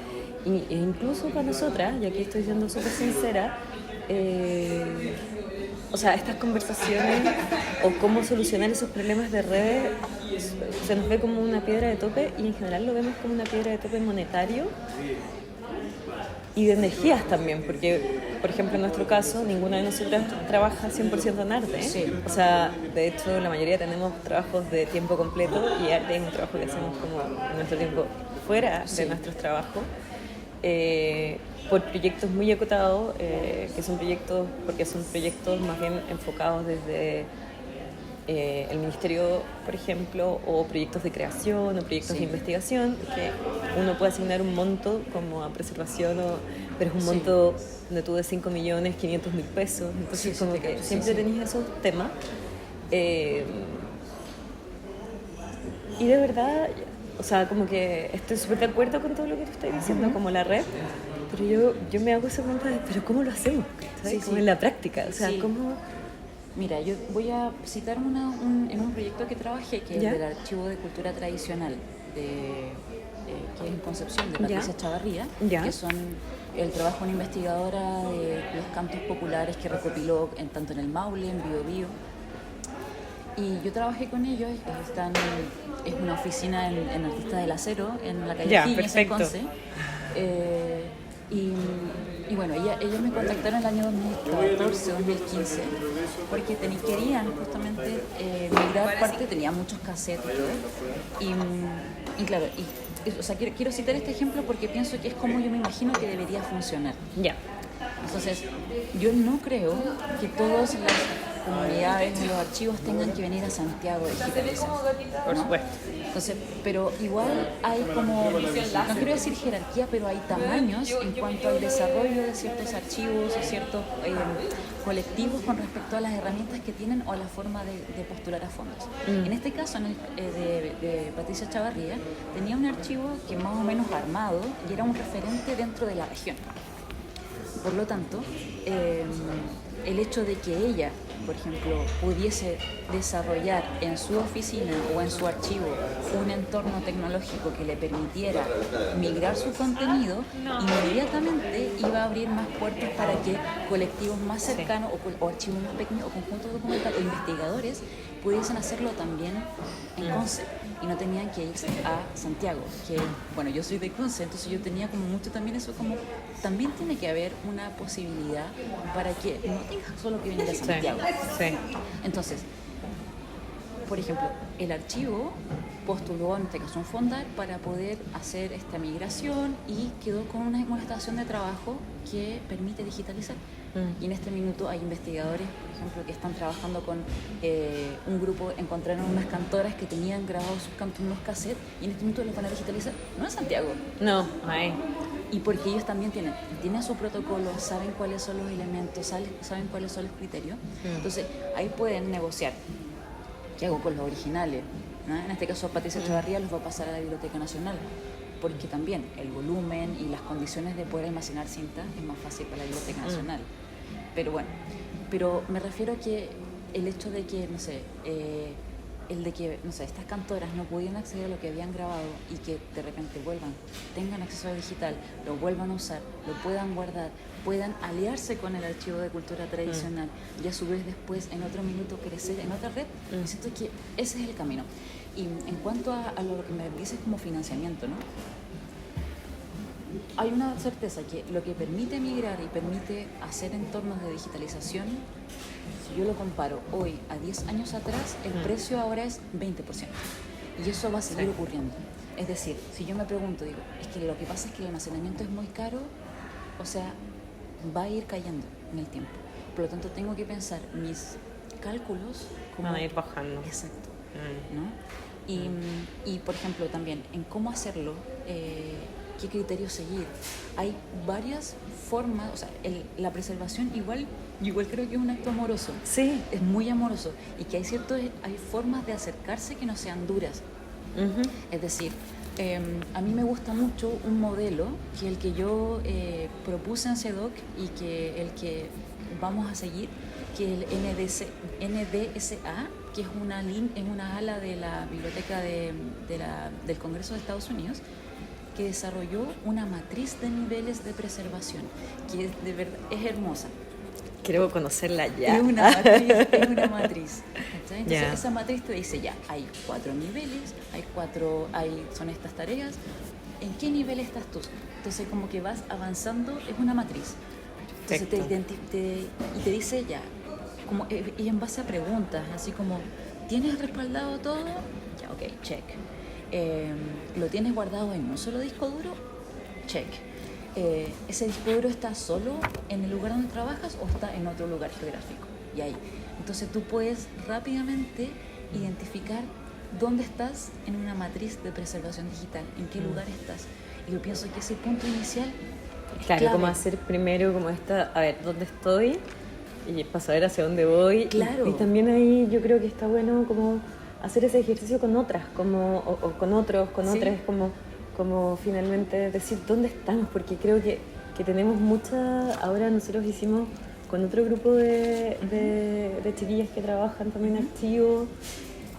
incluso para nosotras, y aquí estoy siendo súper sincera, o sea, estas conversaciones o cómo solucionar esos problemas de redes se nos ve como una piedra de tope, y en general lo vemos como una piedra de tope monetario y de energías también, porque, por ejemplo, en nuestro caso, ninguna de nosotras trabaja 100% en arte. O sea, de hecho, la mayoría tenemos trabajos de tiempo completo, y arte es un trabajo que hacemos como en nuestro tiempo fuera de nuestros trabajos, por proyectos muy acotados, que son proyectos más bien enfocados desde el ministerio, por ejemplo, o proyectos de creación o proyectos de investigación, que uno puede asignar un monto como a preservación, pero es un monto de 5.500.000 pesos, entonces como que siempre tenéis esos temas, y de verdad, o sea, como que estoy súper de acuerdo con todo lo que tú estás diciendo, como la red Pero yo me hago esa pregunta de, ¿pero cómo lo hacemos? ¿Sabes? Sí, Como sí. en la práctica, o sea, Sí. ¿cómo...? Mira, yo voy a citar en un proyecto que trabajé, que ¿Ya? es del Archivo de Cultura Tradicional, que es en Concepción, de Patricia Chavarría, ¿Ya? que son el trabajo de una investigadora de los cantos populares que recopiló tanto en el Maule, en Biobío. Y yo trabajé con ellos, es una oficina en Artistas del Acero, en la calle Ya, Higgins, en perfecto. Conce. Y bueno, ellos me contactaron en el año 2014, 2015, porque querían justamente migrar parte, tenía muchos cassettes y todo. Y claro, o sea, quiero citar este ejemplo porque pienso que es como yo me imagino que debería funcionar. Ya. Entonces, yo no creo que todas las comunidades o los archivos tengan que venir a Santiago a digitalizar. Por ¿no? supuesto. Entonces, pero igual hay como, no quiero decir jerarquía, pero hay tamaños en cuanto al desarrollo de ciertos archivos o ciertos colectivos con respecto a las herramientas que tienen o a la forma de postular a fondos. En este caso, de Patricia Chavarría, tenía un archivo que más o menos armado y era un referente dentro de la región. Por lo tanto, el hecho de que ella, por ejemplo, pudiese desarrollar en su oficina o en su archivo un entorno tecnológico que le permitiera migrar su contenido, inmediatamente iba a abrir más puertas para que colectivos más cercanos o archivos más pequeños o conjuntos documentales o investigadores pudiesen hacerlo también en Conce y no tenían que irse a Santiago, que bueno, yo soy de Conce, entonces yo tenía como mucho también eso, como también tiene que haber una posibilidad para que no tengas solo que venir a Santiago. Sí. Entonces, por ejemplo, el archivo postuló en este caso un fondar para poder hacer esta migración y quedó con una estación de trabajo que permite digitalizar. Y en este minuto hay investigadores, por ejemplo, que están trabajando con un grupo, encontraron unas cantoras que tenían grabados sus cantos en unos cassettes y en este minuto los van a digitalizar, no en Santiago. No, ahí. Y porque ellos también tienen su protocolo, saben cuáles son los elementos, saben cuáles son los criterios. Entonces, ahí pueden negociar. ¿Qué hago con los originales? ¿No? En este caso, Patricia Chavarría los va a pasar a la Biblioteca Nacional, porque también el volumen y las condiciones de poder almacenar cinta es más fácil para la Biblioteca Nacional. Pero bueno, me refiero a que el hecho de que, no sé, estas cantoras no pudieran acceder a lo que habían grabado y que de repente tengan acceso a digital, lo vuelvan a usar, lo puedan guardar, puedan aliarse con el archivo de cultura tradicional y a su vez después en otro minuto crecer en otra red, siento que ese es el camino. Y en cuanto a lo que me dices como financiamiento, ¿no? Hay una certeza que lo que permite migrar y permite hacer entornos de digitalización, si yo lo comparo hoy a 10 años atrás, el precio ahora es 20%. Y eso va a seguir ocurriendo. Es decir, si yo me pregunto, digo, es que lo que pasa es que el almacenamiento es muy caro, o sea, va a ir cayendo en el tiempo. Por lo tanto, tengo que pensar mis cálculos como... Van a ir bajando. Exacto. ¿No? Y, por ejemplo, también en cómo hacerlo, qué criterios seguir. Hay varias formas, o sea, la preservación igual creo que es un acto amoroso. Sí. Es muy amoroso y que hay formas de acercarse que no sean duras. Es decir, a mí me gusta mucho un modelo que el que yo propuse en CEDOC y que el que vamos a seguir, que es el NDSA, que es una ala de la Biblioteca del Congreso de Estados Unidos, que desarrolló una matriz de niveles de preservación, que de verdad es hermosa. Quiero conocerla ya. Es una matriz. ¿Cachai? Entonces Ya. esa matriz te dice hay 4 niveles, son estas tareas. ¿En qué nivel estás tú? Entonces como que vas avanzando, es una matriz. Entonces y te dice y en base a preguntas, así como, ¿tienes respaldado todo? Ya, ok, check. ¿Lo tienes guardado en un solo disco duro? Check. ¿Ese disco duro está solo en el lugar donde trabajas o está en otro lugar geográfico? Y ahí. Entonces tú puedes rápidamente identificar dónde estás en una matriz de preservación digital, en qué lugar estás. Y yo pienso que ese punto inicial es Claro, clave. como hacer primero como a ver, ¿dónde estoy? Y para saber hacia dónde voy. Claro. Y también ahí yo creo que está bueno como hacer ese ejercicio con otras, o con otros, con Sí. otras, como finalmente decir dónde estamos, porque creo que que tenemos muchas, ahora nosotros hicimos con otro grupo de chiquillas que trabajan también activos,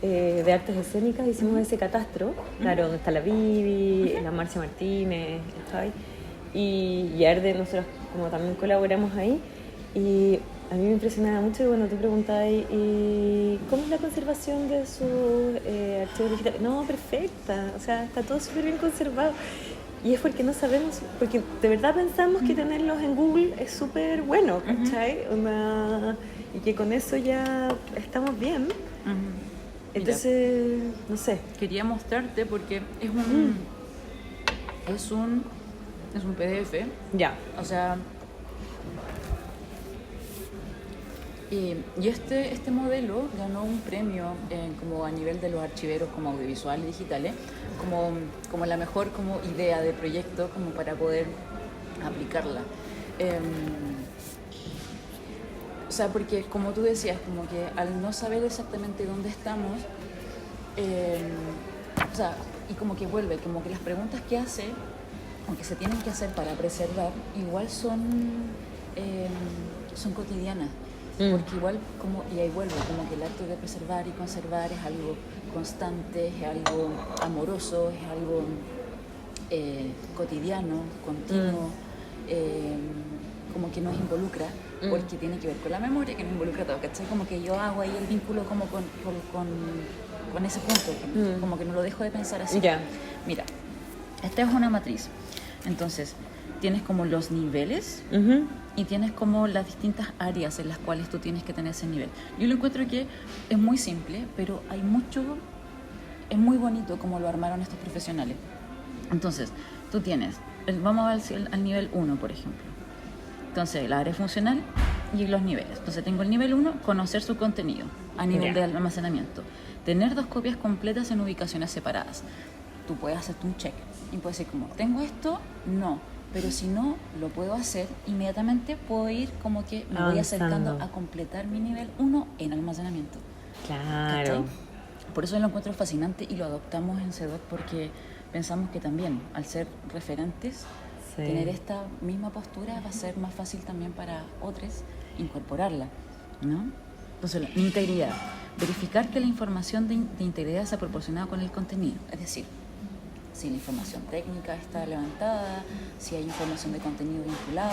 de artes escénicas, hicimos ese catastro, claro, donde está la Vivi, la Marcia Martínez, el Javi, y Arde, nosotros como también colaboramos ahí, y a mí me impresionaba mucho cuando tú preguntabas, ¿y cómo es la conservación de sus archivos digitales? No, perfecta, o sea, está todo súper bien conservado. Y es porque no sabemos, porque de verdad pensamos que tenerlos en Google es súper bueno, ¿cachai? Y que con eso ya estamos bien. Entonces, no sé. Quería mostrarte porque es un PDF. Ya. O sea, y este modelo ganó un premio como a nivel de los archiveros como audiovisuales digitales, como la mejor como idea de proyecto como para poder aplicarla. O sea, porque como tú decías, como que al no saber exactamente dónde estamos, o sea, y como que vuelve, como que las preguntas que hace, aunque se tienen que hacer para preservar, igual son cotidianas. Porque igual, y ahí vuelve, como que el acto de preservar y conservar es algo constante, es algo amoroso, es algo cotidiano, continuo, como que nos involucra, porque tiene que ver con la memoria, que nos involucra todo, ¿cachai? Como que yo hago ahí el vínculo como con ese punto, como que no lo dejo de pensar así. Ya. Mira, esta es una matriz, entonces tienes como los niveles y tienes como las distintas áreas en las cuales tú tienes que tener ese nivel. Yo lo encuentro que es muy simple, pero hay mucho, es muy bonito como lo armaron estos profesionales. Entonces, tú tienes, vamos al nivel 1, por ejemplo. Entonces, la área funcional y los niveles. Entonces, tengo el nivel 1, conocer su contenido a nivel de almacenamiento. Tener 2 copias completas en ubicaciones separadas. Tú puedes hacerte un check y puedes decir como, ¿tengo esto? No. Pero si no lo puedo hacer, inmediatamente puedo ir como que me voy acercando a completar mi nivel 1 en almacenamiento. Claro. ¿Cachai? Por eso lo encuentro fascinante y lo adoptamos en CEDOC porque pensamos que también, al ser referentes, tener esta misma postura va a ser más fácil también para otros incorporarla, ¿no? Entonces, la integridad. Verificar que la información de integridad sea proporcionada con el contenido, es decir, si la información técnica está levantada, si hay información de contenido vinculado,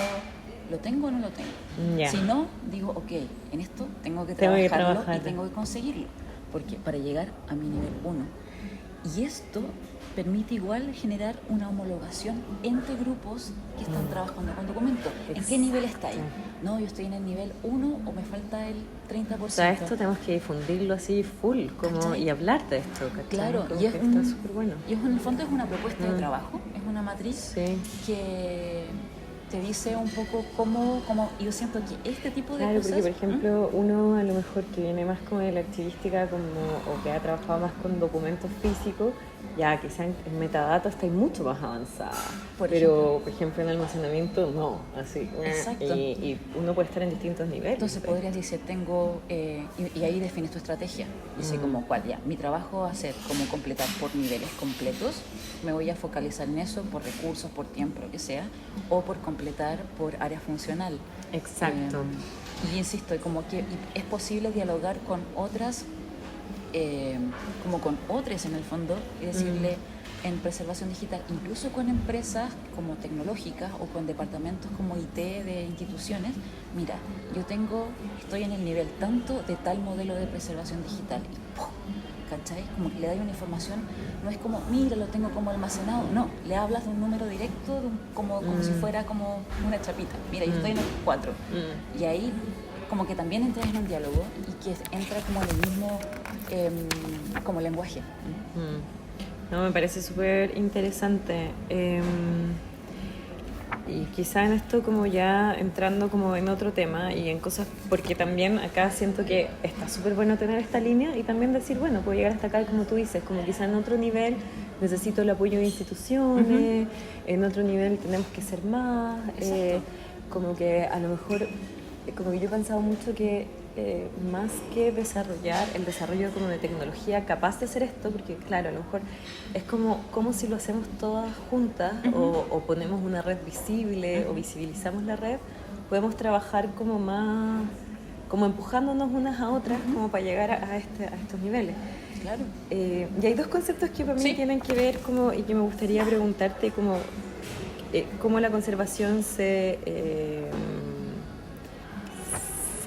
¿lo tengo o no lo tengo? Yeah. Si no, digo, ok, en esto tengo que trabajarlo y tengo que conseguirlo, porque para llegar a mi nivel 1. Y esto permite igual generar una homologación entre grupos que están trabajando con documentos. ¿En qué nivel está ahí? No, yo estoy en el nivel 1 o me falta el 30%. O sea, esto tenemos que difundirlo así full y hablar de esto. ¿Cachai? Claro, y está súper bueno. Y en el fondo es una propuesta de trabajo, es una matriz que te dice un poco cómo yo siento que este tipo de cosas... Claro, porque por ejemplo, uno a lo mejor que viene más con la archivística o que ha trabajado más con documentos físicos, ya quizá en metadatos está mucho más avanzada. Por ejemplo, en almacenamiento no, así. Exacto. Y uno puede estar en distintos niveles. Entonces podrías decir, tengo, y ahí defines tu estrategia. Dice como cuál, ya, mi trabajo va a ser como completar por niveles completos, me voy a focalizar en eso por recursos, por tiempo, lo que sea, o por completar por área funcional. Exacto. Y insisto, como que es posible dialogar con otras, como con otros en el fondo, y decirle en preservación digital, incluso con empresas como tecnológicas o con departamentos como IT de instituciones, mira, estoy en el nivel tanto de tal modelo de preservación digital, y ¡pum! ¿Cachai? Como que le da una información, no es como, mira, lo tengo como almacenado, no, le hablas de un número directo, como si fuera como una chapita, mira, yo estoy en el 4, y ahí como que también entras en un diálogo y que entra como en el mismo como lenguaje. No, me parece súper interesante. Y quizá en esto como ya entrando como en otro tema y en cosas, porque también acá siento que está súper bueno tener esta línea y también decir, bueno, puedo llegar hasta acá como tú dices, como quizá en otro nivel necesito el apoyo de instituciones, en otro nivel tenemos que ser más, como que a lo mejor, como que yo he pensado mucho que más que desarrollar el desarrollo como de tecnología capaz de hacer esto, porque claro, a lo mejor es como si lo hacemos todas juntas o ponemos una red visible o visibilizamos la red, podemos trabajar como más, como empujándonos unas a otras como para llegar a estos niveles. Claro. Y hay dos conceptos que para mí tienen que ver como, y que me gustaría preguntarte como, cómo la conservación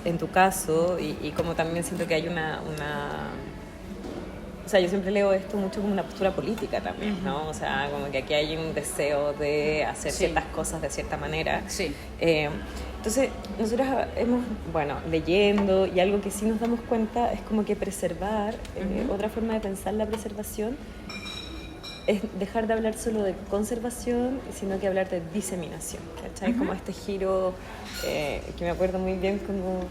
en tu caso, y como también siento que hay o sea, yo siempre leo esto mucho como una postura política también, ¿no? O sea, como que aquí hay un deseo de hacer ciertas cosas de cierta manera. Sí. Entonces, nosotros hemos, leyendo, y algo que sí nos damos cuenta es como que preservar, otra forma de pensar la preservación es dejar de hablar solo de conservación, sino que hablar de diseminación, ¿cachai? Como este giro que me acuerdo muy bien como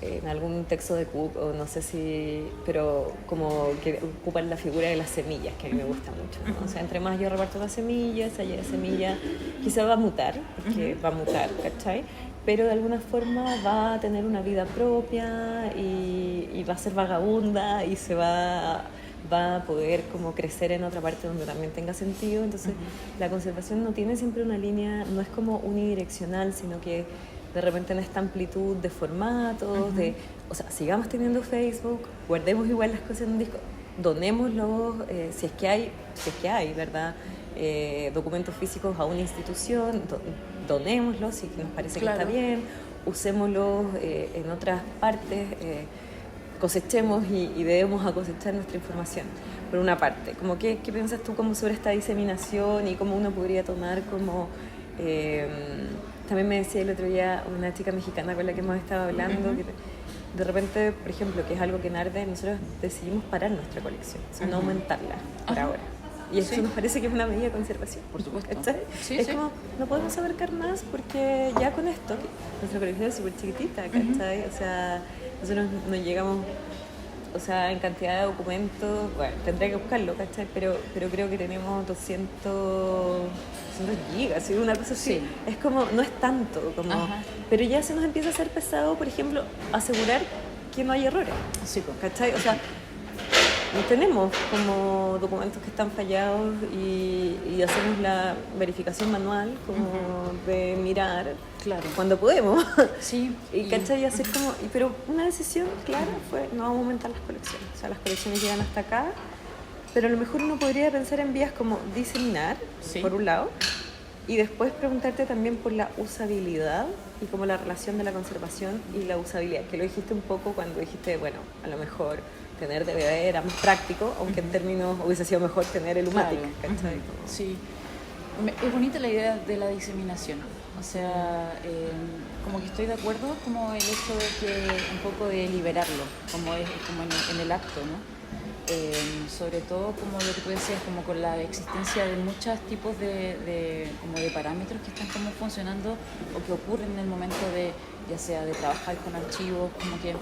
en algún texto de Cook, o no sé si, pero como que ocupan la figura de las semillas, que a mí me gusta mucho, ¿no? O sea, entre más yo reparto las semillas, esa semilla quizá va a mutar, porque va a mutar, ¿cachai? Pero de alguna forma va a tener una vida propia y va a ser vagabunda y se va a poder como crecer en otra parte donde también tenga sentido. Entonces la conservación no tiene siempre una línea, no es como unidireccional, sino que de repente en esta amplitud de formatos, o sea, sigamos teniendo Facebook, guardemos igual las cosas en un disco, donémoslos, si es que hay, ¿verdad? Documentos físicos a una institución, donémoslos si nos parece que está bien, usémoslos en otras partes, cosechemos y debemos a cosechar nuestra información. Por una parte, como ¿qué piensas tú como sobre esta diseminación y cómo uno podría tomar como... también me decía el otro día una chica mexicana con la que hemos estado hablando, que de repente, por ejemplo, que es algo que en Arde, nosotros decidimos parar nuestra colección, o sea, no aumentarla por ahora. Y eso nos parece que es una medida de conservación. Por supuesto. Es como, no podemos abarcar más porque ya con esto, nuestra colección es súper chiquitita, ¿cachai? O sea, nosotros no llegamos, o sea, en cantidad de documentos, bueno, tendría que buscarlo, ¿cachai? Pero creo que tenemos 200 gigas, una cosa así. Es como, no es tanto, como, pero ya se nos empieza a hacer pesado, por ejemplo, asegurar que no hay errores, ¿cachai? O sea, tenemos como documentos que están fallados y hacemos la verificación manual como de mirar cuando podemos. ¿Cachai? Hacer como, pero una decisión clara fue no vamos a aumentar las colecciones. O sea, las colecciones llegan hasta acá, pero a lo mejor uno podría pensar en vías como diseminar, por un lado, y después preguntarte también por la usabilidad y como la relación de la conservación y la usabilidad, que lo dijiste un poco cuando dijiste, bueno, a lo mejor tener DVD era más práctico, aunque en términos hubiese sido mejor tener el Umatic, ¿cachai? Sí, es bonita la idea de la diseminación, o sea, como que estoy de acuerdo como el hecho de que un poco de liberarlo, como en el acto, ¿no? Sobre todo como lo que tú decías, como con la existencia de muchos tipos de parámetros que están como funcionando o que ocurren en el momento de, ya sea de trabajar con archivos, como que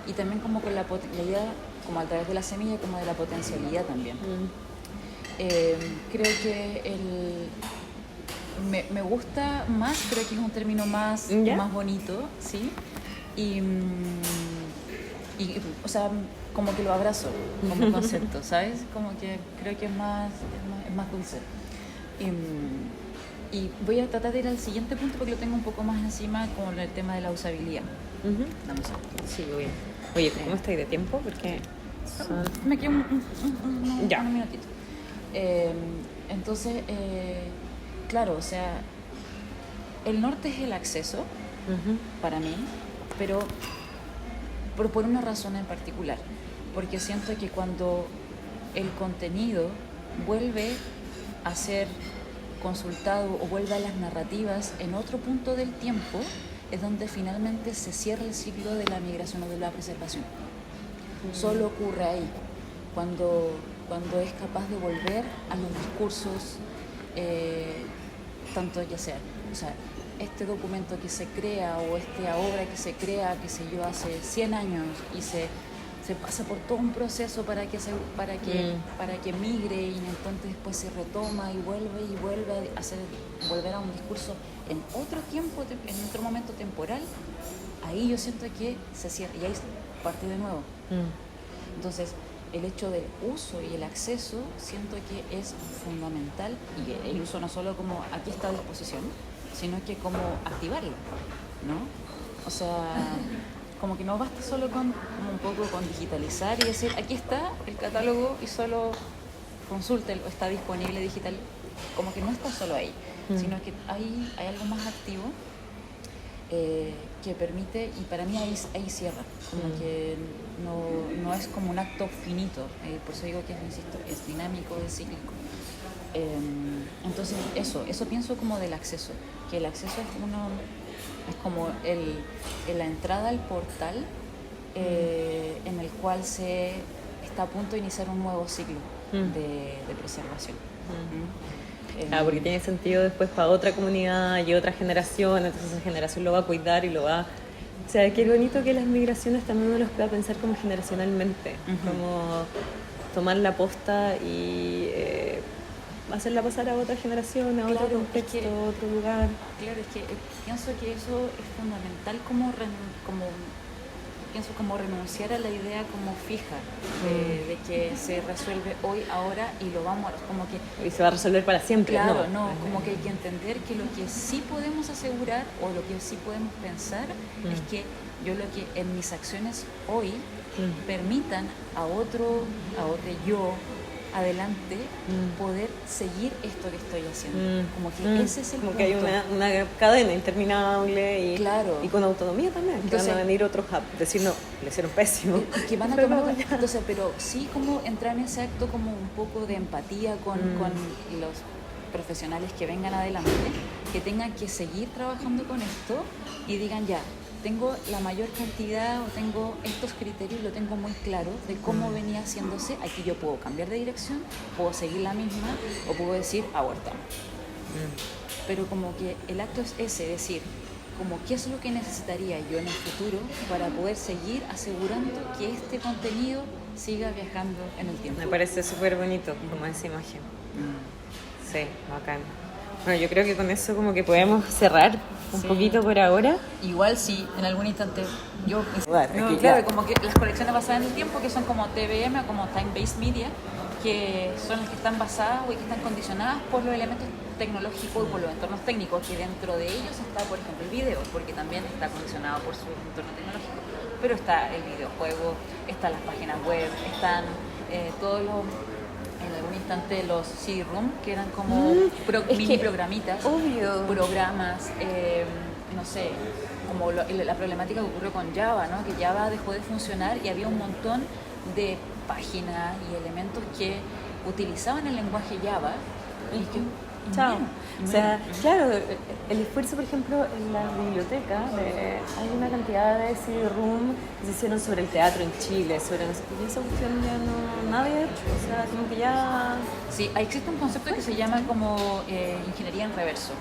y también como con la idea, como a través de la semilla, como de la potencialidad también. Creo que me gusta más, creo que es un término más bonito, ¿sí? Y o sea, como que lo abrazo como concepto, ¿sabes? Como que creo que es más dulce. Y voy a tratar de ir al siguiente punto porque lo tengo un poco más encima con el tema de la usabilidad. Dame un segundo. Sí, oye, ¿cómo estáis de tiempo? Porque me quedo un minutito. Entonces, claro, o sea, el norte es el acceso para mí, pero por una razón en particular, porque siento que cuando el contenido vuelve a ser consultado o vuelve a las narrativas en otro punto del tiempo, es donde finalmente se cierra el ciclo de la migración o de la preservación. Solo ocurre ahí, cuando es capaz de volver a los discursos, tanto ya sea, o sea, este documento que se crea o esta obra que se crea, qué sé yo, hace 100 años y se pasa por todo un proceso para que migre y entonces después se retoma y vuelve a volver a un discurso en otro tiempo, en otro momento temporal. ahí yo siento que se cierra y ahí parte de nuevo. Entonces, el hecho del uso y el acceso siento que es fundamental, y el uso no solo como aquí está a disposición, sino que como activarlo, ¿no? O sea, como que no basta solo con como un poco con digitalizar y decir aquí está el catálogo y solo consúltelo, está disponible digital, como que no está solo ahí, sino que hay algo más activo que permite, y para mí ahí cierra, como que no es como un acto finito, por eso digo que insisto, es dinámico, es cíclico. Entonces eso pienso como del acceso, que el acceso es como la entrada al portal en el cual se está a punto de iniciar un nuevo ciclo de preservación. Porque tiene sentido después para otra comunidad y otra generación, entonces esa generación lo va a cuidar y lo va... O sea, qué bonito que las migraciones también uno los pueda pensar como generacionalmente, como tomar la posta y hacerla pasar a otra generación, a otro contexto, a otro lugar. Claro, es que pienso que eso es fundamental como renunciar a la idea como fija de que se resuelve hoy, ahora y lo vamos a... como que y se va a resolver para siempre. Claro, no, como que hay que entender que lo que sí podemos asegurar o lo que sí podemos pensar es que yo lo que en mis acciones hoy permitan a otro yo adelante poder seguir esto que estoy haciendo. Como que ese es el como punto. que hay una cadena interminable y, claro. y con autonomía también. Entonces, que van a venir otros a decir no, le hicieron pésimo. Que van a tomar, entonces, pero sí como entrar en ese acto como un poco de empatía con los profesionales que vengan adelante, que tengan que seguir trabajando con esto y digan ya, tengo la mayor cantidad o tengo estos criterios, lo tengo muy claro de cómo venía haciéndose, aquí yo puedo cambiar de dirección, puedo seguir la misma o puedo decir abortamos. Pero como que el acto es ese, decir, como qué es lo que necesitaría yo en el futuro para poder seguir asegurando que este contenido siga viajando en el tiempo. Me parece súper bonito como esa imagen. Sí, bacán. Bueno, yo creo que con eso como que podemos cerrar un poquito por ahora. Igual si en algún instante yo... Bueno, claro, como que las colecciones basadas en el tiempo, que son como TBM o como Time-Based Media, que son las que están basadas o que están condicionadas por los elementos tecnológicos y por los entornos técnicos, que dentro de ellos está, por ejemplo, el video, porque también está condicionado por su entorno tecnológico, pero está el videojuego, están las páginas web, están todos los... en algún instante los CD-ROOM, que eran como mini programitas, programas, no sé, como la problemática que ocurrió con Java, ¿no? Que Java dejó de funcionar y había un montón de páginas y elementos que utilizaban el lenguaje Java y que... Chao. O sea, claro, el esfuerzo, por ejemplo, en la biblioteca, hay una cantidad de CD-ROOM que se hicieron sobre el teatro en Chile, sobre no sé qué, y esa cuestión ya no nadie ha hecho, o sea, como que ya... Sí, existe un concepto que se llama como ingeniería en reverso,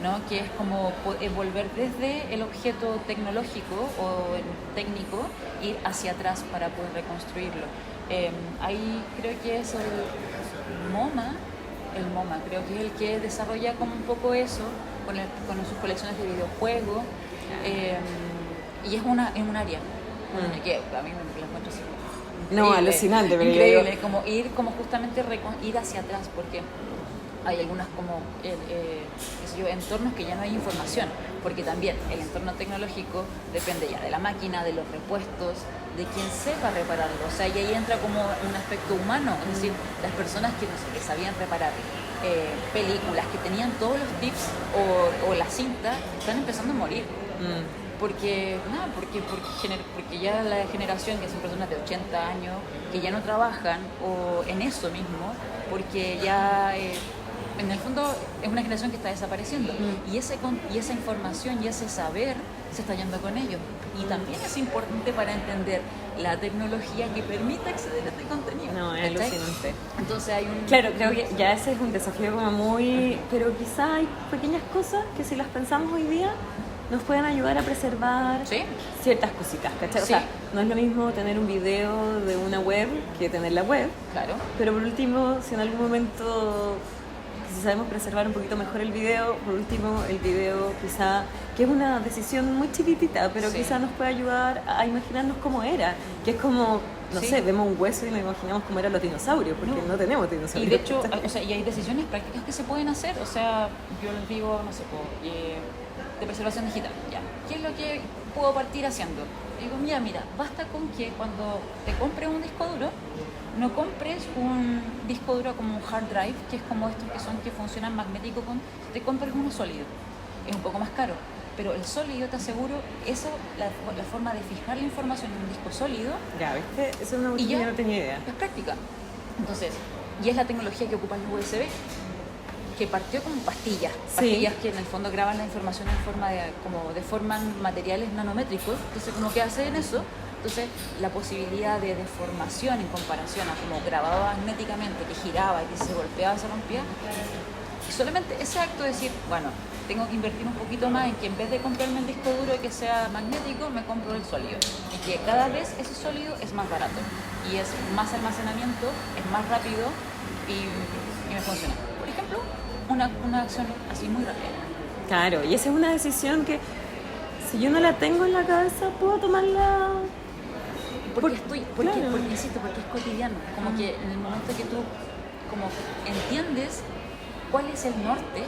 ¿no? Que es como volver desde el objeto tecnológico o técnico, ir hacia atrás para poder reconstruirlo. Ahí creo que es el MoMA, creo que es el que desarrolla como un poco eso con sus colecciones de videojuegos y es un área que a mí me la encuentro así alucinante, pero increíble, como ir como justamente ir hacia atrás, porque hay algunas como entornos que ya no hay información, porque también el entorno tecnológico depende ya de la máquina, de los repuestos, de quien sepa repararlo, o sea, y ahí entra como un aspecto humano, es decir, las personas que, no sé, que sabían reparar películas, que tenían todos los tips o la cinta, están empezando a morir. Porque ya la generación, que son personas de 80 años, que ya no trabajan o en eso mismo, porque ya en el fondo es una generación que está desapareciendo y esa información y ese saber se está yendo con ellos. Y también es importante para entender la tecnología que permite acceder a este contenido. No, es alucinante. Entonces hay un... Claro, creo que ya ese es un desafío como muy... Pero quizá hay pequeñas cosas que si las pensamos hoy día nos pueden ayudar a preservar ciertas cositas, ¿cachai? Sí. O sea, no es lo mismo tener un video de una web que tener la web. Claro. Pero por último, si en algún momento, qué si sabemos preservar un poquito mejor el video, por último, el video quizá, que es una decisión muy chiquitita, pero Sí. quizá nos puede ayudar a imaginarnos cómo era, que es como, no Sí. sé, vemos un hueso y nos imaginamos cómo eran los dinosaurios, porque no tenemos dinosaurios. Y de hecho, o sea, y hay decisiones prácticas que se pueden hacer, o sea, yo les digo, no sé, de preservación digital, ya. ¿Qué es lo que puedo partir haciendo? Digo, mira, basta con que cuando te compres un disco duro, no compres un disco duro como un hard drive, que es como estos que funcionan magnético, te compres uno sólido. Es un poco más caro, pero el sólido, te aseguro, la forma de fijar la información en un disco sólido, Ya, ¿viste? Esa es una y cuestión que ya yo no tenía idea. es práctica. Entonces, y es la tecnología que ocupan los USB, que partió como pastillas que en el fondo graban la información en forma de, como deforman materiales nanométricos. Entonces, como que hacen eso, entonces la posibilidad de deformación en comparación a como grabado magnéticamente, que giraba y que se golpeaba, se rompía, y solamente ese acto de decir, bueno, tengo que invertir un poquito más en que en vez de comprarme el disco duro que sea magnético, me compro el sólido. Y que cada vez ese sólido es más barato y es más almacenamiento, es más rápido y me funciona. Por ejemplo, una acción así muy rápida. Claro, y esa es una decisión que si yo no la tengo en la cabeza, puedo tomarla. Porque claro. insisto, porque es cotidiano. Como que en el momento que tú como entiendes cuál es el norte,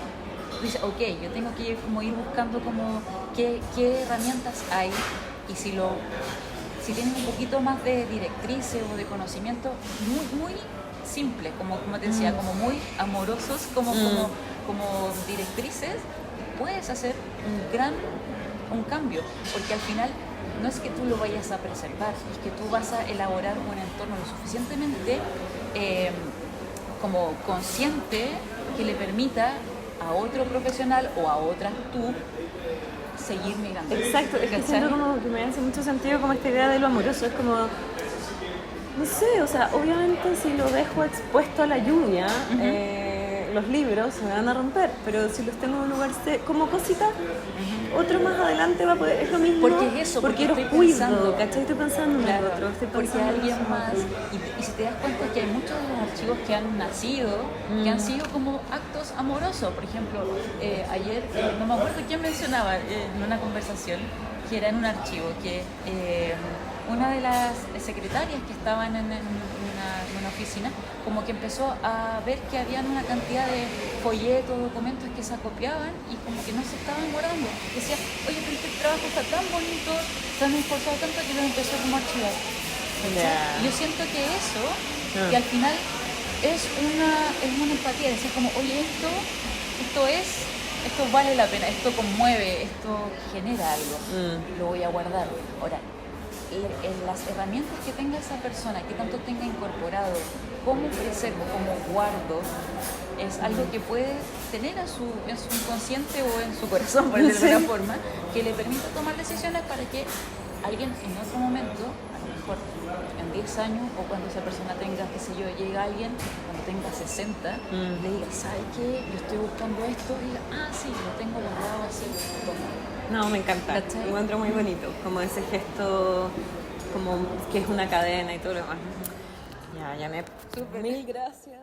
tú dices, ok, yo tengo que ir buscando como qué herramientas hay, y si tienen un poquito más de directrices o de conocimiento, muy simple, como te decía, como muy amorosos, como directrices, puedes hacer un cambio, porque al final no es que tú lo vayas a preservar, es que tú vas a elaborar un entorno lo suficientemente como consciente que le permita a otro profesional o a otras tú seguir migrando. Exacto, es que ¿Cachai? siento como que me hace mucho sentido como esta idea de lo amoroso, es como, no sé, o sea, obviamente si lo dejo expuesto a la lluvia, los libros se me van a romper, pero si los tengo en un lugar como cosita, otro más adelante va a poder, es lo mismo. Porque es eso, porque los estoy cuido, pensando, ¿cachai? Estoy pensando en claro, el otro, estoy porque pensando en alguien los más, otros. y si te das cuenta que hay muchos de los archivos que han nacido, que han sido como actos amorosos. Por ejemplo, ayer, no me acuerdo quién mencionaba en una conversación, que era en un archivo, que una de las secretarias que estaban en una oficina, como que empezó a ver que habían una cantidad de folletos, documentos que se acopiaban y como que no se estaban guardando. Decía, oye, pero este trabajo está tan bonito, se han esforzado tanto, que los empezó como a archivar. Y yo siento que eso, que al final es una empatía, decir como, oye, esto vale la pena, esto conmueve, esto genera algo, lo voy a guardar. Ahora, en las herramientas que tenga esa persona, que tanto tenga incorporado, cómo preservo, cómo guardo, es algo que puede tener en su inconsciente o en su corazón, por decirlo de alguna forma, que le permita tomar decisiones para que alguien en otro momento, a lo mejor en 10 años, o cuando esa persona tenga, qué sé yo, llega alguien, cuando tenga 60, le diga, ¿sabes qué? Yo estoy buscando esto, y diga, sí, lo tengo guardado así, toma. No, me encanta. ¿Cachai? Lo encuentro muy bonito, como ese gesto, como que es una cadena y todo lo demás. Ya, Janet. Súper. Mil gracias.